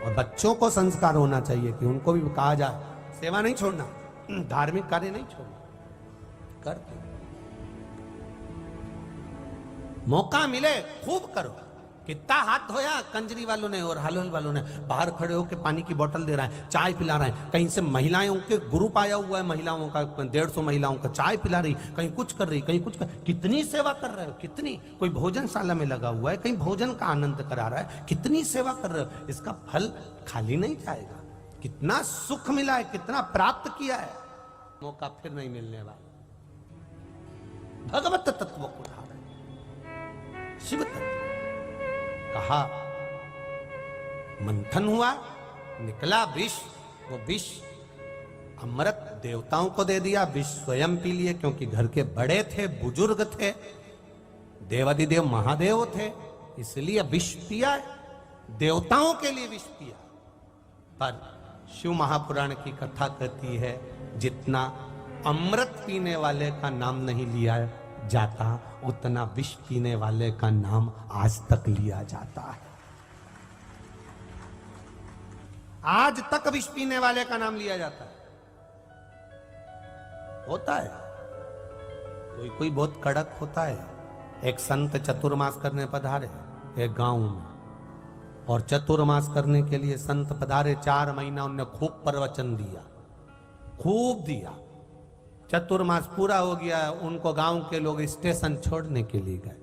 और बच्चों को संस्कार होना चाहिए कि उनको भी कहा जाए सेवा नहीं छोड़ना, धार्मिक कार्य नहीं छोड़ना, कर दो। मौका मिले खूब करो। कितना हाथ धोया कंजरी वालों ने और हालोल वालों ने, बाहर खड़े होकर पानी की बोतल दे रहा है, चाय पिला रहे हैं। कहीं से महिलाओं के ग्रुप आया हुआ है, महिलाओं का 150 महिलाओं का चाय पिला रही, कहीं कुछ कर रही, कहीं कुछ कर। कितनी सेवा कर रहे हो, कितनी। कोई भोजनशाला में लगा हुआ है, कहीं भोजन का आनंद करा रहा है, कितनी सेवा कर रहे हो। इसका फल खाली नहीं जाएगा। कितना सुख मिला है, कितना प्राप्त किया है, मौका फिर नहीं मिलने वाला। भगवत तत्व को धारण, शिव तत्व। कहा मंथन हुआ, निकला विष। वो विष अमृत देवताओं को दे दिया, विष स्वयं पी लिए, क्योंकि घर के बड़े थे, बुजुर्ग थे, देवादिदेव महादेव थे, इसलिए विष पिया। देवताओं के लिए विष पिया। पर शिव महापुराण की कथा कहती है जितना अमृत पीने वाले का नाम नहीं लिया जाता, उतना विष पीने वाले का नाम आज तक लिया जाता है। आज तक विष पीने वाले का नाम लिया जाता है। होता है कोई कोई बहुत कड़क होता है। एक संत चतुर्मास करने पधारे एक गांव में, और चतुर्मास करने के लिए संत पधारे। 4 महीना उनने खूब प्रवचन दिया, खूब दिया। चतुर्मास पूरा हो गया, उनको गांव के लोग स्टेशन छोड़ने के लिए गए,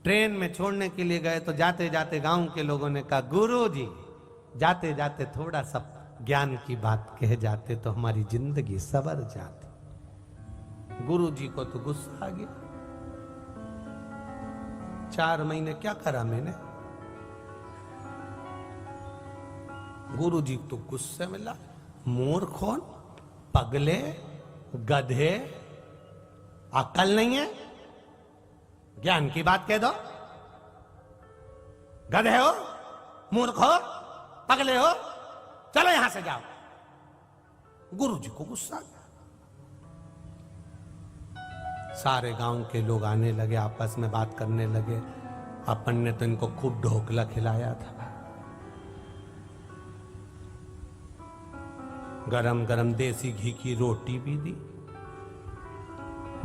ट्रेन में छोड़ने के लिए गए। तो जाते जाते गांव के लोगों ने कहा गुरुजी जाते जाते थोड़ा सा ज्ञान की बात कह जाते तो हमारी जिंदगी सवर जाती। गुरुजी को तो गुस्सा आ गया। 4 महीने क्या करा मैंने। गुरुजी तो गुस्से में ला, मूर्खों, पगले, गधे, अकल नहीं है, ज्ञान की बात कह दो। गधे हो, मूर्ख हो, पगले हो, चलो यहां से जाओ। गुरुजी को गुस्सा आ गया। सारे गांव के लोग आने लगे, आपस में बात करने लगे। अपन ने तो इनको खूब ढोकला खिलाया था, गरम गरम देसी घी की रोटी भी दी।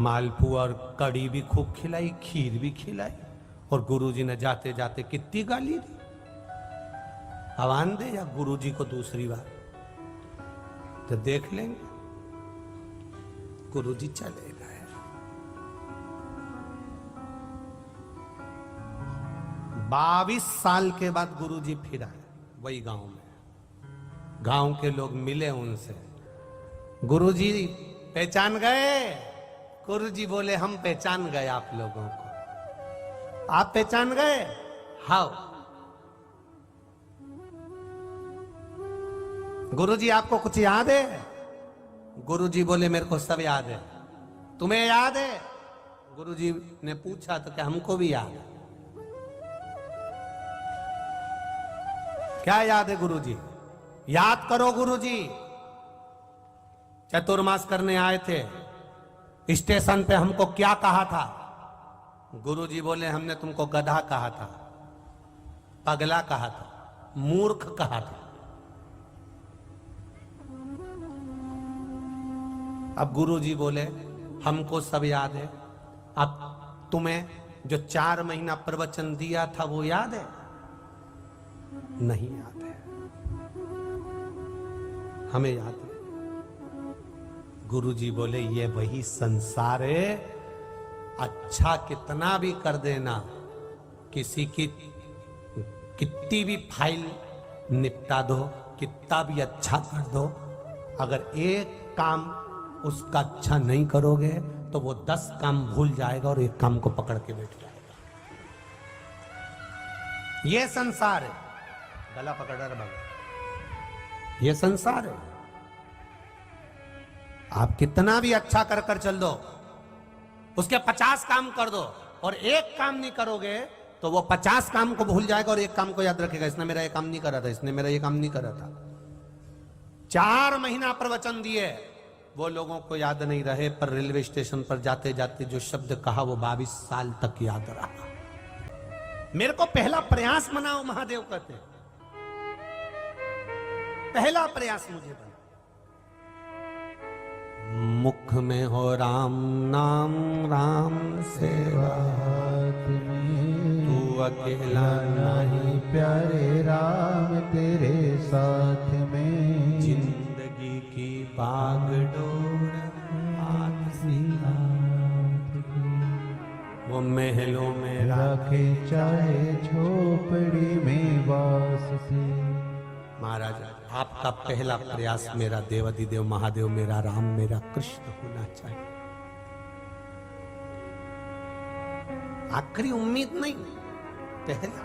मालपुआ और कड़ी भी खूब खिलाई, खीर भी खिलाई, और गुरुजी ने जाते जाते कितनी गाली दी। आवान दे या गुरुजी को दूसरी बार तो देख लेंगे। गुरुजी चले गए। 22 साल के बाद गुरुजी फिर आए वही गांव में। गांव के लोग मिले उनसे, गुरुजी पहचान गए? गुरुजी बोले हम पहचान गए आप लोगों को। आप पहचान गए? हाँ। गुरुजी आपको कुछ याद है? गुरुजी बोले मेरे को सब याद है। तुम्हें याद है? गुरुजी ने पूछा तो क्या हमको भी याद है। क्या याद है गुरुजी? याद करो गुरुजी। चतुर्मास करने आए थे, स्टेशन पे हमको क्या कहा था? गुरुजी बोले हमने तुमको गधा कहा था, पगला कहा था, मूर्ख कहा था। अब गुरुजी बोले हमको सब याद है। अब तुम्हें जो 4 महीना प्रवचन दिया था वो याद है? नहीं याद है। हमें याद है। गुरुजी बोले ये वही संसार है। अच्छा कितना भी कर देना, किसी की कितनी भी फाइल निपटा दो, कितना भी अच्छा कर दो, अगर एक काम उसका अच्छा नहीं करोगे तो वो 10 काम भूल जाएगा और एक काम को पकड़ के बैठ जाएगा। ये संसार है। गला पकड़ रहा भगवान। ये संसार है। आप कितना भी अच्छा कर कर चल दो, उसके 50 काम कर दो और एक काम नहीं करोगे तो वो 50 काम को भूल जाएगा और एक काम को याद रखेगा, इसने मेरा ये काम नहीं करा था, इसने मेरा ये काम नहीं करा था। 4 महीना प्रवचन दिए, वो लोगों को याद नहीं रहे, पर रेलवे स्टेशन पर जाते जाते जो शब्द कहा वो 22 साल तक याद रहा। मेरे को पहला प्रयास मनाओ महादेव कहते, पहला प्रयास मुझे बना। मुख में हो राम नाम, राम सेवा तू अकेला नहीं प्यारे राम तेरे साथ में। जिंदगी की बागडोर वो महलों में रखे चाहे झोपड़ी में वास से। महाराज आपका पहला प्रयास मेरा देवाधिदेव महादेव, मेरा राम, मेरा कृष्ण होना चाहिए। आखिरी उम्मीद नहीं, पहला।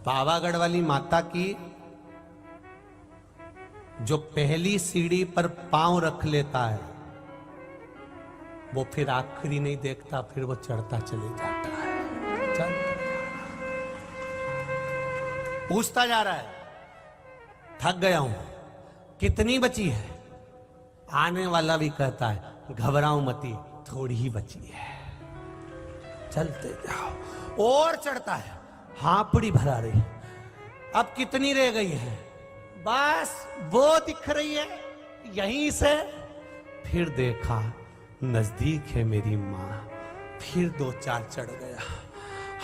पावागढ़ वाली माता की जो पहली सीढ़ी पर पांव रख लेता है वो फिर आखिरी नहीं देखता, फिर वो चढ़ता चले जाता है। पूछता जा रहा है, थक गया हूं, कितनी बची है? आने वाला भी कहता है घबराओ मती, थोड़ी ही बची है, चलते जाओ। और चढ़ता है, हापड़ी भरा रही, अब कितनी रह गई है? बस वो दिख रही है यहीं से। फिर देखा नजदीक है मेरी माँ, फिर 2-4 चढ़ गया,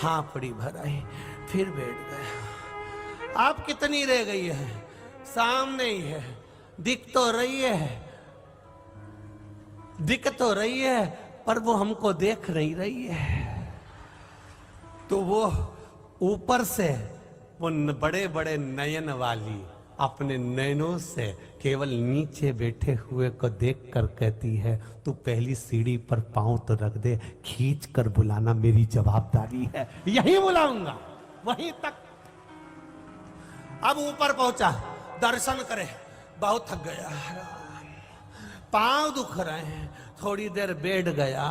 हापड़ी भराई, फिर बैठ गया। अब कितनी रह गई है? सामने ही है, दिख तो रही है, दिख तो रही है, पर वो हमको देख नहीं रही है। तो वो ऊपर से वो बड़े बड़े नयन वाली अपने नयनों से केवल नीचे बैठे हुए को देखकर कहती है, तू पहली सीढ़ी पर पांव तो रख दे, खींच कर बुलाना मेरी जवाबदारी है। यही बुलाऊंगा, वहीं तक। अब ऊपर पहुंचा, दर्शन करे, बहुत थक गया, पांव दुख रहे हैं, थोड़ी देर बैठ गया,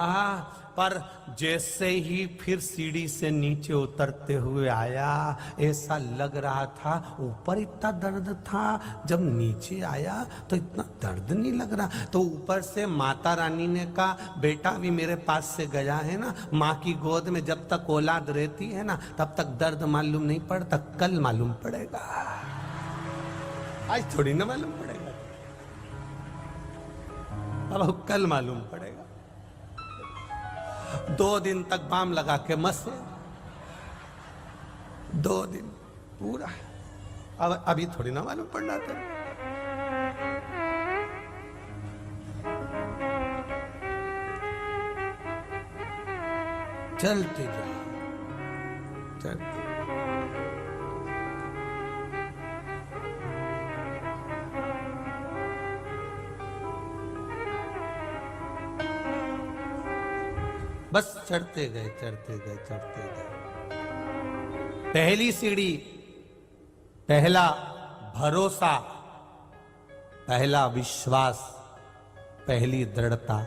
पर जैसे ही फिर सीढ़ी से नीचे उतरते हुए आया, ऐसा लग रहा था ऊपर इतना दर्द था, जब नीचे आया तो इतना दर्द नहीं लग रहा। तो ऊपर से माता रानी ने कहा, बेटा भी मेरे पास से गया है ना, माँ की गोद में जब तक औलाद रहती है ना तब तक दर्द मालूम नहीं पड़ता, कल मालूम पड़ेगा। आज थोड़ी ना मालूम पड़ेगा, अब कल मालूम पड़ेगा। 2 दिन तक बाम लगा के मस्त, 2 दिन पूरा, अब अभी थोड़ी ना मालूम पड़ना था। चलते जाओ, चलते। बस चढ़ते गए, चढ़ते गए, चढ़ते गए। पहली सीढ़ी, पहला भरोसा, पहला विश्वास, पहली दृढ़ता,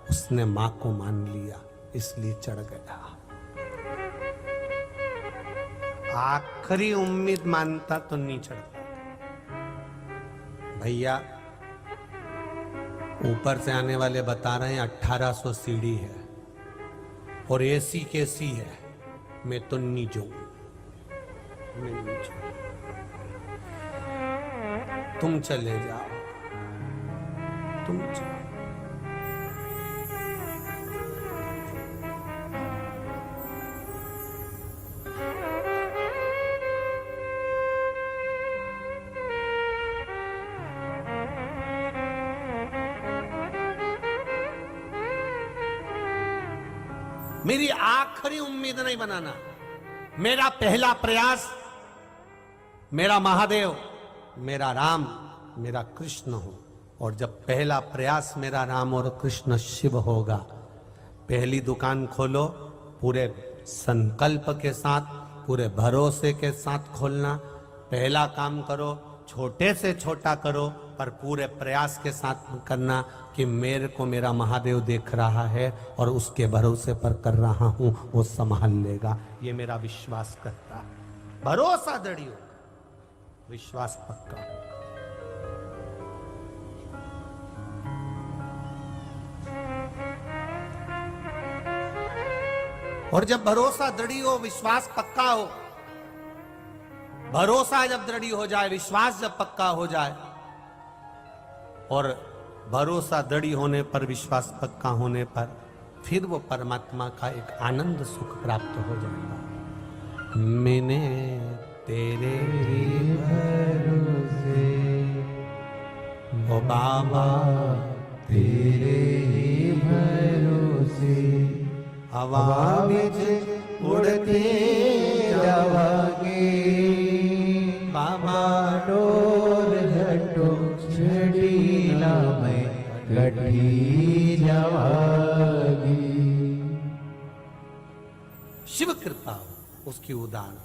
उसने मां को मान लिया इसलिए चढ़ गया। आखिरी उम्मीद मानता तो नहीं चढ़ता। भैया ऊपर से आने वाले बता रहे हैं 1800 सीढ़ी है और एसी कैसी है, मैं तो नहीं जाऊं, मैं नहीं जाऊं। तुम चले जाओ, तुम जाओ। मेरी आखिरी उम्मीद नहीं बनाना। मेरा पहला प्रयास, मेरा महादेव, मेरा राम, मेरा कृष्ण हो। और जब पहला प्रयास मेरा राम और कृष्ण शिव होगा, पहली दुकान खोलो पूरे संकल्प के साथ, पूरे भरोसे के साथ खोलना। पहला काम करो, छोटे से छोटा करो, पर पूरे प्रयास के साथ करना कि मेरे को मेरा महादेव देख रहा है और उसके भरोसे पर कर रहा हूं, वो संभाल लेगा। ये मेरा विश्वास करता है। भरोसा दृढ़ होगा, विश्वास पक्का होगा। और जब भरोसा दृढ़ हो, विश्वास पक्का हो, भरोसा जब दृढ़ हो जाए, विश्वास जब पक्का हो जाए, और भरोसा दृढ़ होने पर, विश्वास पक्का होने पर, फिर वो परमात्मा का एक आनंद सुख प्राप्त हो जाएगा। मैंने तेरे भरोसे ओ बाबा, तेरे ही भरोसे हवा विच उड़ते जावांगे बाबा, डोर घटो छड़ी ना मैं गठी जावांगी। शिव कृपा हो, उसकी उदाहरण